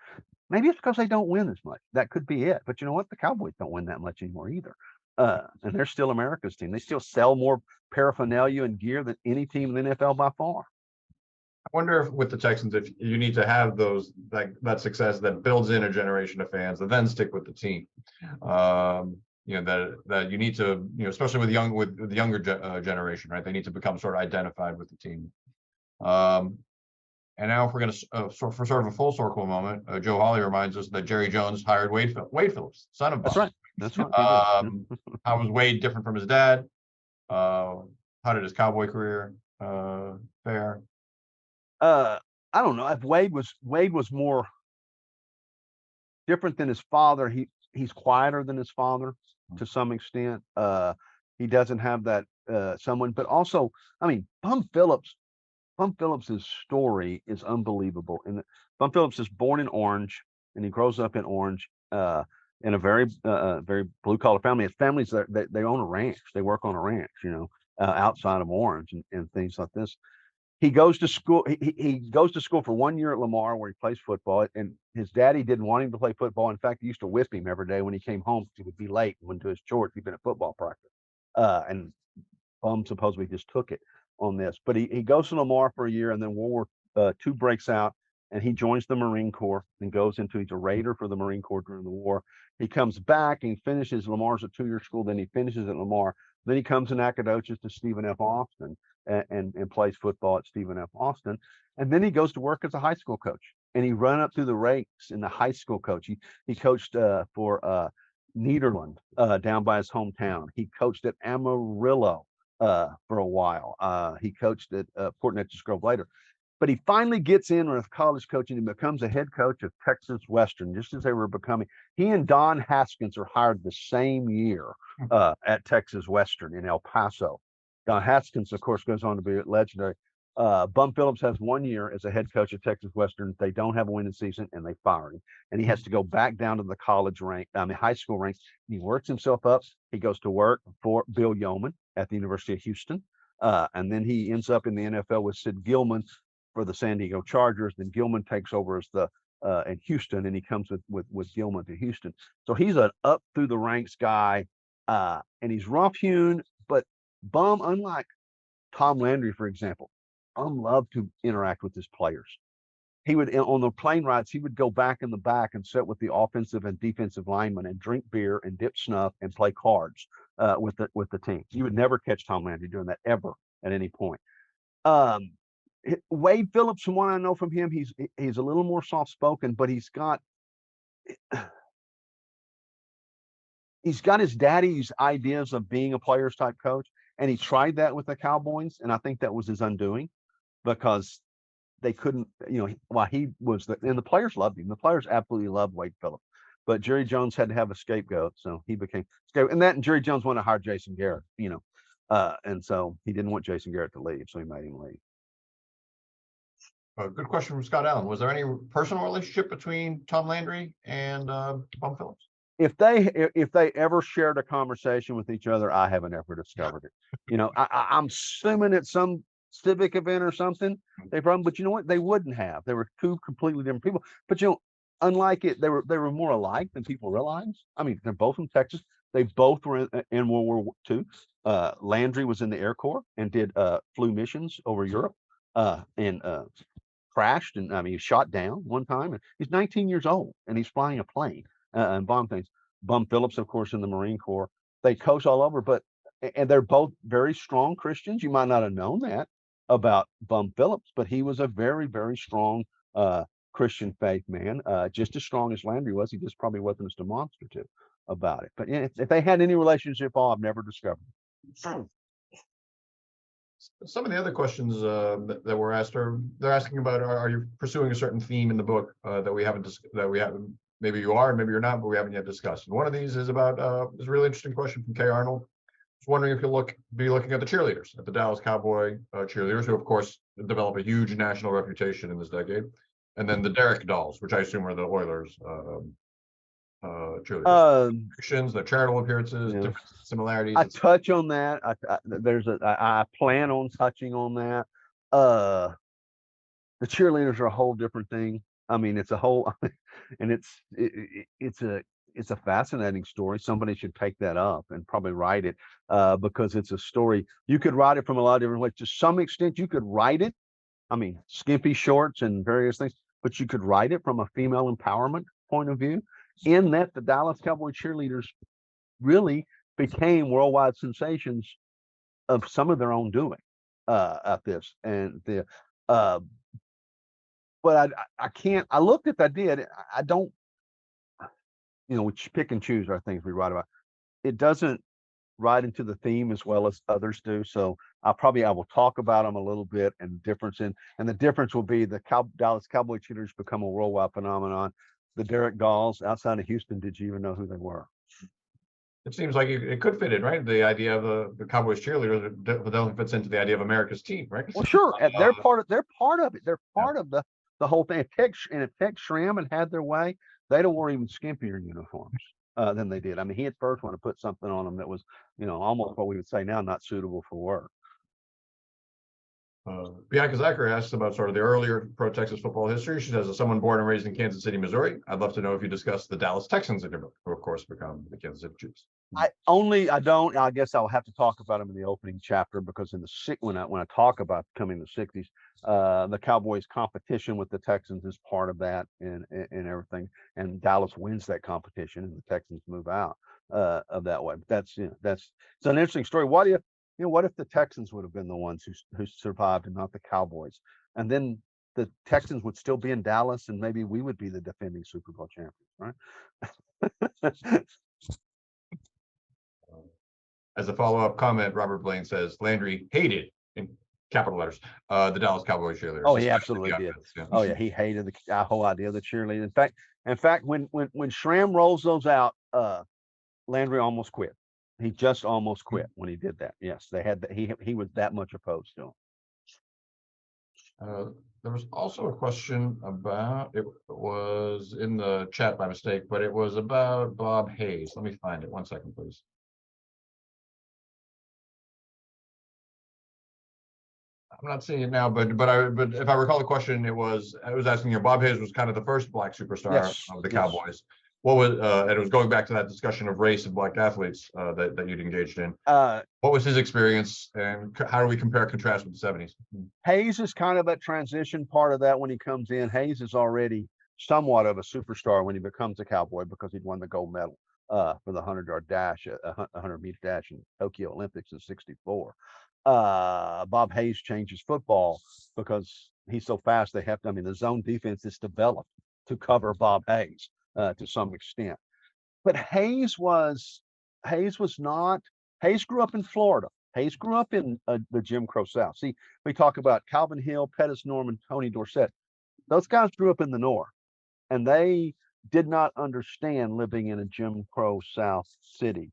Maybe it's because they don't win as much. That could be it. But you know what? The Cowboys don't win that much anymore either. And they're still America's team. They still sell more paraphernalia and gear than any team in the NFL by far. I wonder if with the Texans, if you need to have that success that builds in a generation of fans that then stick with the team. That you need to, especially with the younger generation, right? They need to become sort of identified with the team. And now if we're going to, for sort of a full circle moment, Joe Hawley reminds us that Jerry Jones hired Wade Phillips, son of Bob. That's right. How was Wade different from his dad? How did his Cowboy career fare? I don't know. If Wade was more different than his father, he's quieter than his father to some extent. He doesn't have that someone, but also, I mean, Bum Phillips's story is unbelievable. And Bum Phillips is born in Orange, and he grows up in Orange in a very blue collar family. His family's they own a ranch. They work on a ranch, outside of Orange and things like this. He goes to school. He goes to school for 1 year at Lamar where he plays football. And his daddy didn't want him to play football. In fact, he used to whip him every day when he came home. He would be late and went to his chores. He'd been at football practice. And Bum supposedly just took it on this. But he goes to Lamar for a year, and then World War II breaks out, and he joins the Marine Corps and he's a raider for the Marine Corps during the war. He comes back and finishes Lamar's a 2-year school. Then he finishes at Lamar. Then he comes to Nacogdoches to Stephen F. Austin and plays football at Stephen F. Austin. And then he goes to work as a high school coach, and he run up through the ranks in the high school coach. He coached for Nederland, down by his hometown. He coached at Amarillo for a while. He coached at Port Neches Grove later. But he finally gets in with college coaching and becomes a head coach of Texas Western, just as they were becoming. He and Don Haskins are hired the same year at Texas Western in El Paso. Don Haskins, of course, goes on to be legendary. Bum Phillips has 1 year as a head coach at Texas Western. They don't have a winning season and they fire him. And he has to go back down to the college rank, high school ranks. He works himself up. He goes to work for Bill Yeoman at the University of Houston. And then he ends up in the NFL with Sid Gilman for the San Diego Chargers. Then Gilman takes over as the in Houston, and he comes with Gilman to Houston. So he's an up through the ranks guy, and he's rough hewn, but Bum, unlike Tom Landry, for example, loved to interact with his players. He would, on the plane rides, he would go back in the back and sit with the offensive and defensive linemen and drink beer and dip snuff and play cards with the team. You would never catch Tom Landry doing that ever at any point. Wade Phillips, from what I know from him, he's a little more soft spoken, but he's got his daddy's ideas of being a players type coach, and he tried that with the Cowboys, and I think that was his undoing because they couldn't, while he was and the players loved him. The players absolutely loved Wade Phillips, but Jerry Jones had to have a scapegoat, so he became scapegoat. And Jerry Jones wanted to hire Jason Garrett, and so he didn't want Jason Garrett to leave, so he made him leave. Good question from Scott Allen. Was there any personal relationship between Tom Landry and Bum Phillips? If they ever shared a conversation with each other, I haven't ever discovered it. I'm assuming at some civic event or something they probably, but you know what? They wouldn't have. They were two completely different people. But unlike it, they were more alike than people realize. I mean, they're both from Texas. They both were in World War II. Landry was in the Air Corps and did flew missions over Europe and crashed, and he was shot down one time. And he's 19 years old and he's flying a plane and bomb things. Bum Phillips, of course, in the Marine Corps. They coach all over, and they're both very strong Christians. You might not have known that about Bum Phillips, but he was a very, very strong Christian faith man, just as strong as Landry was. He just probably wasn't as demonstrative about it. But if they had any relationship at all, I've never discovered. Some of the other questions that were asked they're asking about are you pursuing a certain theme in the book that we haven't maybe you are, maybe you're not, but we haven't yet discussed. And one of these is about this really interesting question from Kay Arnold. I was wondering if you'll be looking at the cheerleaders, at the Dallas Cowboy cheerleaders, who of course develop a huge national reputation in this decade, and then the Derrick Dolls, which I assume are the Oilers cheerleaders. Christians, their charitable appearances, different similarities. I touch on that. I plan on touching on that. The cheerleaders are a whole different thing. I mean, it's a whole, and it's a fascinating story. Somebody should take that up and probably write it because it's a story. You could write it from a lot of different ways. To some extent, you could write it. I mean, skimpy shorts and various things, but you could write it from a female empowerment point of view. In that, the Dallas Cowboy cheerleaders really became worldwide sensations of some of their own doing at this. And but I can't. I looked at that. I don't. We pick and choose our things we write about. It doesn't write into the theme as well as others do. So I will talk about them a little bit and the difference will be the Dallas Cowboy cheerleaders become a worldwide phenomenon. The Derrick Dolls outside of Houston, did you even know who they were? It seems like it could fit in, right? The idea of the Cowboys cheerleaders definitely fits into the idea of America's team, right? Well, sure. They're part of it. They're part of the whole thing. If Tex Schramm had their way, they'd have worn even skimpier uniforms than they did. I mean, he at first wanted to put something on them that was, almost what we would say now, not suitable for work. Bianca Zachary asks about sort of the earlier pro-Texas football history. She says, as someone born and raised in Kansas City, Missouri, I'd love to know if you discussed the Dallas Texans in your book, who of course become the Kansas City Chiefs. I guess I'll have to talk about them in the opening chapter because when I talk about coming in the 60s, the Cowboys competition with the Texans is part of that and everything. And Dallas wins that competition and the Texans move out of that way. But it's an interesting story. What if the Texans would have been the ones who survived and not the Cowboys? And then the Texans would still be in Dallas and maybe we would be the defending Super Bowl champions, right? As a follow-up comment, Robert Blaine says Landry hated, in capital letters, the Dallas Cowboys cheerleaders. Oh, he especially absolutely the did. offense, yeah. Oh yeah, he hated the whole idea of the cheerleading. In fact, when Schramm rolls those out, Landry almost quit. He just almost quit when he did that. Yes, they had that. He was that much opposed to him. There was also a question about, it was in the chat by mistake, but it was about Bob Hayes. Let me find it. 1 second, please. I'm not seeing it now, but if I recall the question, I was asking, Bob Hayes was kind of the first black superstar Yes, of the yes. Cowboys. What was and it was going back to that discussion of race and black athletes that you'd engaged in. What was his experience, and how do we compare contrast with the 70s? Hayes is kind of a transition part of that when he comes in. Hayes is already somewhat of a superstar when he becomes a Cowboy because he'd won the gold medal for the 100-yard dash, 100-meter dash in Tokyo Olympics in '64. Bob Hayes changes football because he's so fast. They have to, I mean, the zone defense is developed to cover Bob Hayes to some extent. But Hayes grew up in Florida. Hayes grew up in the Jim Crow South. See, we talk about Calvin Hill, Pettis Norman, Tony Dorsett. Those guys grew up in the North, and they did not understand living in a Jim Crow South city.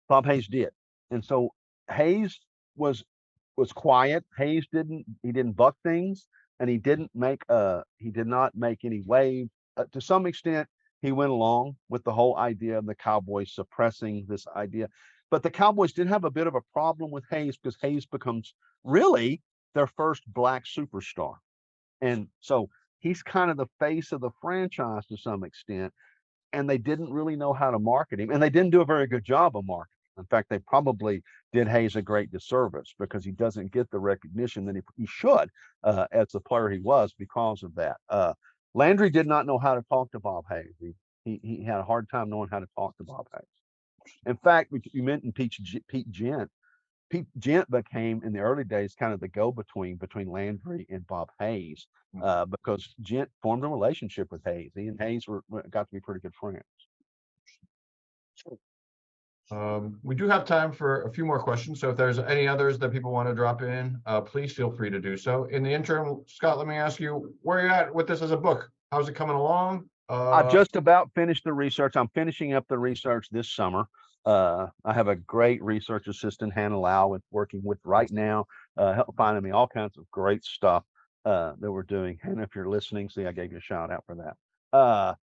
Bob Hayes did, and so Hayes was quiet. Hayes didn't buck things, and he did not make any wave. To some extent, he went along with the whole idea of the Cowboys suppressing this idea. But the Cowboys did have a bit of a problem with Hayes because Hayes becomes really their first black superstar. And so he's kind of the face of the franchise to some extent. And they didn't really know how to market him. And they didn't do a very good job of marketing. In fact, they probably did Hayes a great disservice because he doesn't get the recognition that he should as the player he was because of that. Landry did not know how to talk to Bob Hayes. He had a hard time knowing how to talk to Bob Hayes. In fact, you mentioned Pete Gent. Pete Gent became, in the early days, kind of the go-between between Landry and Bob Hayes because Gent formed a relationship with Hayes. He and Hayes got to be pretty good friends. We do have time for a few more questions, so if there's any others that people want to drop in, please feel free to do so. In the interim, Scott, let me ask you where you're at with this as a book. How's it coming along? I just about finished the research. I'm finishing up the research this summer. I have a great research assistant, Hannah Lau, working with right now, help finding me all kinds of great stuff that we're doing. Hannah, if you're listening, see, I gave you a shout out for that.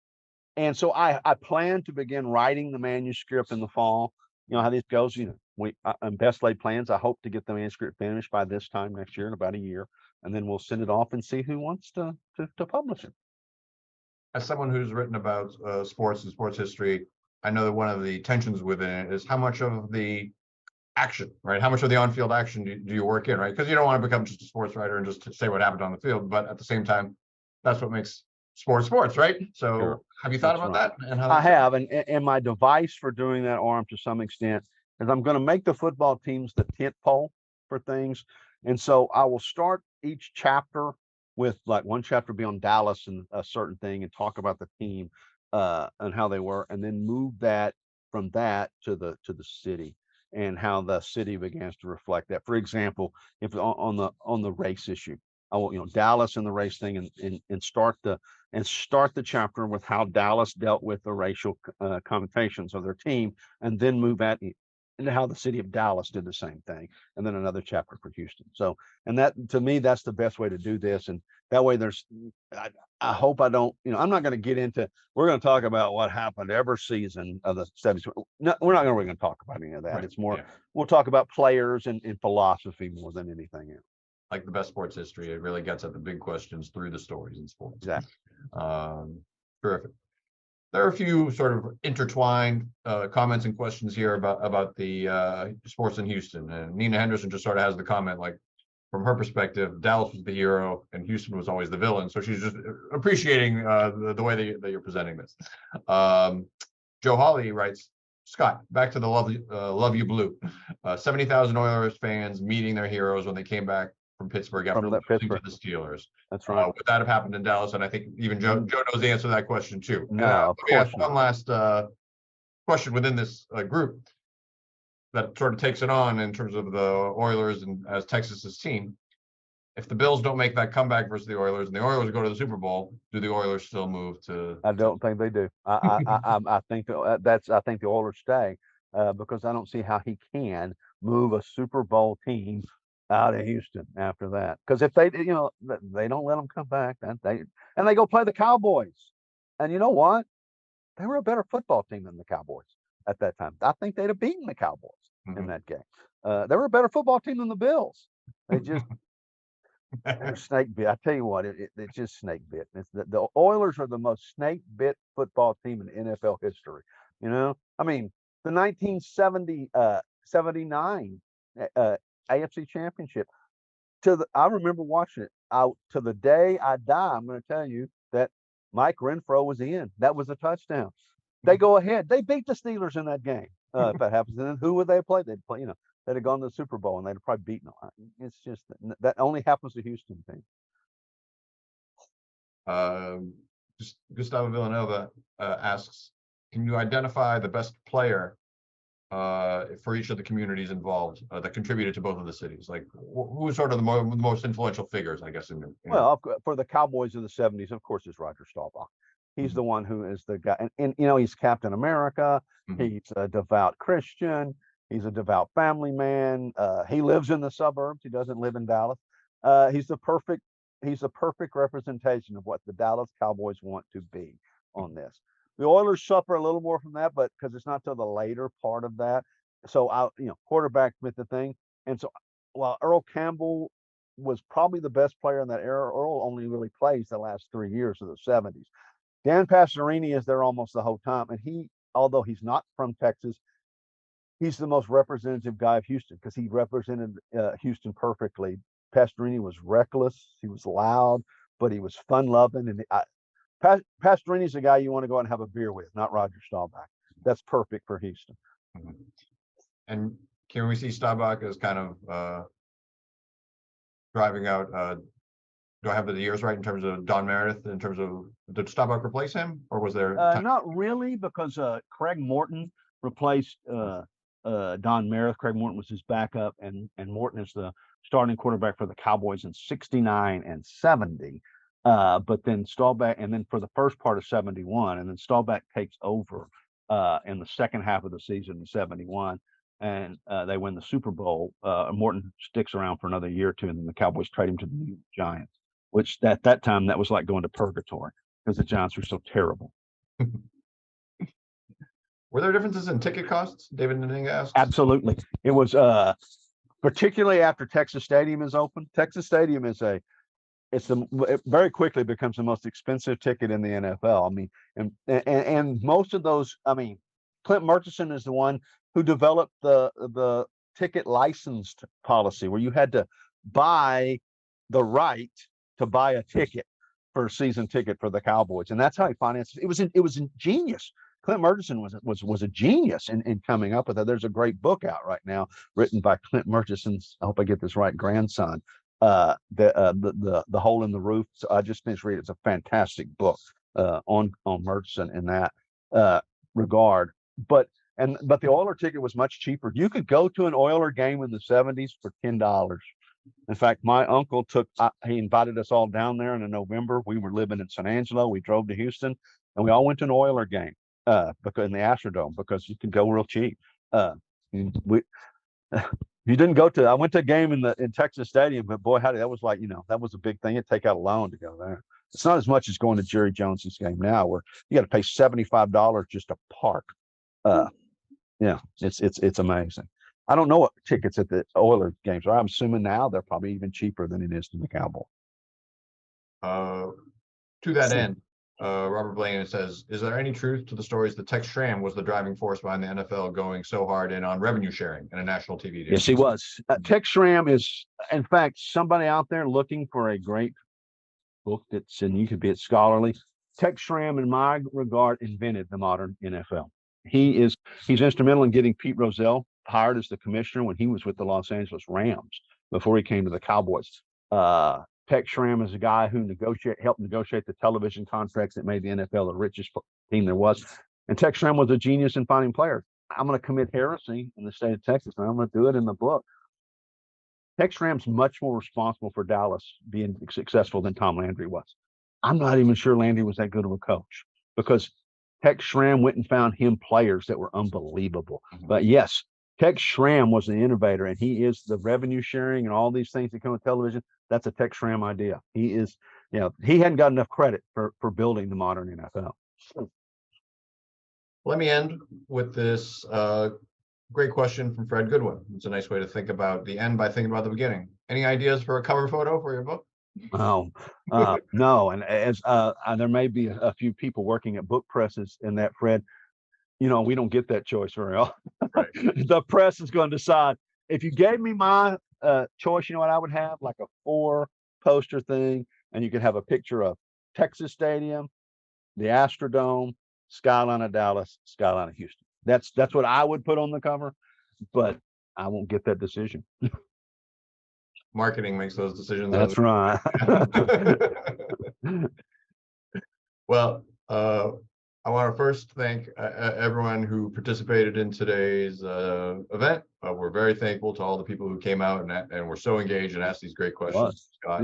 And so I plan to begin writing the manuscript in the fall. You know how this goes. You know, in best laid plans, I hope to get the manuscript finished by this time next year, in about a year, and then we'll send it off and see who wants to publish it. As someone who's written about sports and sports history, I know that one of the tensions within it is how much of the action, right? How much of the on-field action do you work in, right? Because you don't want to become just a sports writer and just say what happened on the field, but at the same time, that's what makes sports, right? So Sure. have you thought about that? And how I have, and my device for doing that, Aram, to some extent, is I'm going to make the football teams the tent pole for things. And so I will start each chapter with like one chapter be on Dallas and a certain thing and talk about the team and how they were, and then move that from that to the city and how the city begins to reflect that. For example, if on the race issue, I will, Dallas and the race thing, and start the chapter with how Dallas dealt with the racial connotations of their team, and then move into how the city of Dallas did the same thing, and then another chapter for Houston. So, and that, to me, that's the best way to do this. And that way I hope I don't, I'm not going to get into, we're going to talk about what happened every season of the 70s. No, we're not going to talk about any of that. Right. It's more, Yeah. We'll talk about players and philosophy more than anything else. Like the best sports history, it really gets at the big questions through the stories in sports. Exactly. Terrific. There are a few sort of intertwined comments and questions here about the sports in Houston. And Nina Henderson just sort of has the comment, like, from her perspective, Dallas was the hero and Houston was always the villain. So she's just appreciating the way that you're presenting this. Joe Hawley writes, Scott, back to the Love You Blue. 70,000 Oilers fans meeting their heroes when they came back from Pittsburgh after losing to the Steelers. That's right. Would that have happened in Dallas? And I think even Joe knows the answer to that question too. No, of course not. One last question within this group. that sort of takes it on in terms of the Oilers and as Texas's team. If the Bills don't make that comeback versus the Oilers and the Oilers go to the Super Bowl, do the Oilers still move to? I don't think they do. I think I think the Oilers stay because I don't see how he can move a Super Bowl team out of Houston after that. Because if they, they don't let them come back, and they go play the Cowboys, and you know what? They were a better football team than the Cowboys at that time. I think they'd have beaten the Cowboys in that game. They were a better football team than the Bills. They just they're snake bit. I tell you what, it's just snake bit. It's the Oilers are the most snake bit football team in NFL history. I mean, the 1979 AFC Championship. I remember watching it. To the day I die, I'm going to tell you that Mike Renfro was in. That was a touchdown. They go ahead. They beat the Steelers in that game. If that happens, and then who would they play? They'd play. They'd have gone to the Super Bowl and they'd have probably beaten them. It's just that only happens to Houston team. Gustavo Villanova asks, can you identify the best player for each of the communities involved that contributed to both of the cities? Like, who is sort of the most influential figures, I guess? Well, for the Cowboys of the 70s, of course, is Roger Staubach. He's the one who is the guy, and he's Captain America. He's a devout Christian. He's a devout family man. He lives in the suburbs. He doesn't live in Dallas. He's the perfect representation of what the Dallas Cowboys want to be on this. The Oilers suffer a little more from that, but because it's not till the later part of that. So quarterback with the thing. And so while Earl Campbell was probably the best player in that era, Earl only really plays the last 3 years of the 70s. Dan Pastorini is there almost the whole time. And although he's not from Texas, he's the most representative guy of Houston because he represented Houston perfectly. Pastorini was reckless. He was loud, but he was fun-loving. And Pastorini's a guy you want to go out and have a beer with, not Roger Staubach. That's perfect for Houston. And can we see Staubach as kind of driving out? Do I have the years right in terms of Don Meredith? In terms of, did Staubach replace him, or was there? Not really, because Craig Morton replaced Don Meredith. Craig Morton was his backup, and Morton is the starting quarterback for the Cowboys in 69 and 70. But then Staubach, and then for the first part of 71, and then Staubach takes over in the second half of the season in 71, and they win the Super Bowl. Morton sticks around for another year or two, and then the Cowboys trade him to the New York Giants, which at that time that was like going to purgatory because the Giants were so terrible. Were there differences in ticket costs? David Ninning asked. Absolutely. It was particularly after Texas Stadium is open. Texas Stadium it very quickly becomes the most expensive ticket in the NFL. I mean, and most of those, Clint Murchison is the one who developed the ticket licensed policy where you had to buy the right to buy a ticket for a season ticket for the Cowboys, and that's how he financed it. It was ingenious. Clint Murchison was a genius in coming up with it. There's a great book out right now written by Clint Murchison's, I hope I get this right, grandson, the Hole in the Roof. So I just finished reading. It's a fantastic book on Murchison in that regard. But the Oiler ticket was much cheaper. You could go to an Oiler game in the 70s for $10. In fact, my uncle he invited us all down there in November. We were living in San Angelo. We drove to Houston, and we all went to an Oiler game because in the Astrodome because you can go real cheap. You didn't go to. I went to a game in Texas Stadium, but boy, howdy, that was like that was a big thing. You'd take out a loan to go there. It's not as much as going to Jerry Jones's game now, where you got to pay $75 just to park. It's amazing. I don't know what tickets at the Oilers games are. I'm assuming now they're probably even cheaper than it is to the Cowboys. To that end, Robert Blaine says, is there any truth to the stories that Tex Schramm was the driving force behind the NFL going so hard in on revenue sharing and a national TV deal? Yes, he was. Tex Schramm is, in fact, somebody out there looking for a great book and you could be scholarly. Tex Schramm, in my regard, invented the modern NFL. He's instrumental in getting Pete Rozelle hired as the commissioner when he was with the Los Angeles Rams before he came to the Cowboys. Tex Schramm is a guy who helped negotiate the television contracts that made the NFL the richest team there was. And Tex Schramm was a genius in finding players. I'm going to commit heresy in the state of Texas, and I'm going to do it in the book. Tex Schramm's much more responsible for Dallas being successful than Tom Landry was. I'm not even sure Landry was that good of a coach, because Tex Schramm went and found him players that were unbelievable. But yes, Tex Schramm was the innovator, and he is the revenue sharing and all these things that come with television. That's a Tex Schramm idea. He is, he hadn't got enough credit for building the modern NFL. Let me end with this great question from Fred Goodwin. It's a nice way to think about the end by thinking about the beginning. Any ideas for a cover photo for your book? Oh, no. And as there may be a few people working at book presses in that, Fred, we don't get that choice very often. Right. The press is going to decide. If you gave me my choice, you know what I would have? Like a 4 poster thing, and you could have a picture of Texas Stadium, the Astrodome, skyline of Dallas, skyline of Houston. That's what I would put on the cover, but I won't get that decision. Marketing makes those decisions. That's right. Well, I want to first thank everyone who participated in today's event. We're very thankful to all the people who came out and were so engaged and asked these great questions, Scott.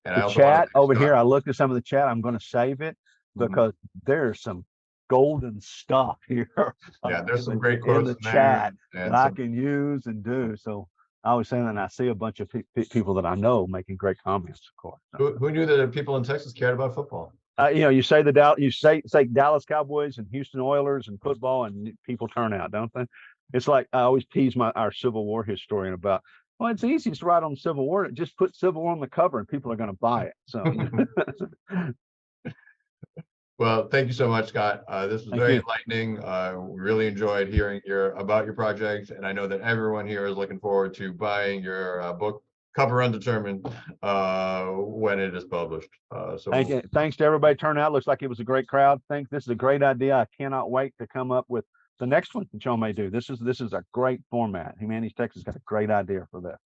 And the chat over here, I looked at some of the chat. I'm going to save it because there's some golden stuff here. Yeah, there's some great quotes in the chat that I can use and do. So I was saying that, and I see a bunch of people that I know making great comments, of course. Who knew that people in Texas cared about football? You say you say Dallas Cowboys and Houston Oilers and football, and people turn out, don't they? It's like I always tease our Civil War historian about, well, it's easiest to write on Civil War. Just put Civil War on the cover and people are going to buy it. So well, thank you so much, Scott. This was very enlightening. We really enjoyed hearing about your project, and I know that everyone here is looking forward to buying your book, Cover Undetermined, when it is published. So thanks to everybody turning out. Looks like it was a great crowd. This is a great idea. I cannot wait to come up with the next one that y'all may do. This is a great format. Humanities Texas got a great idea for this.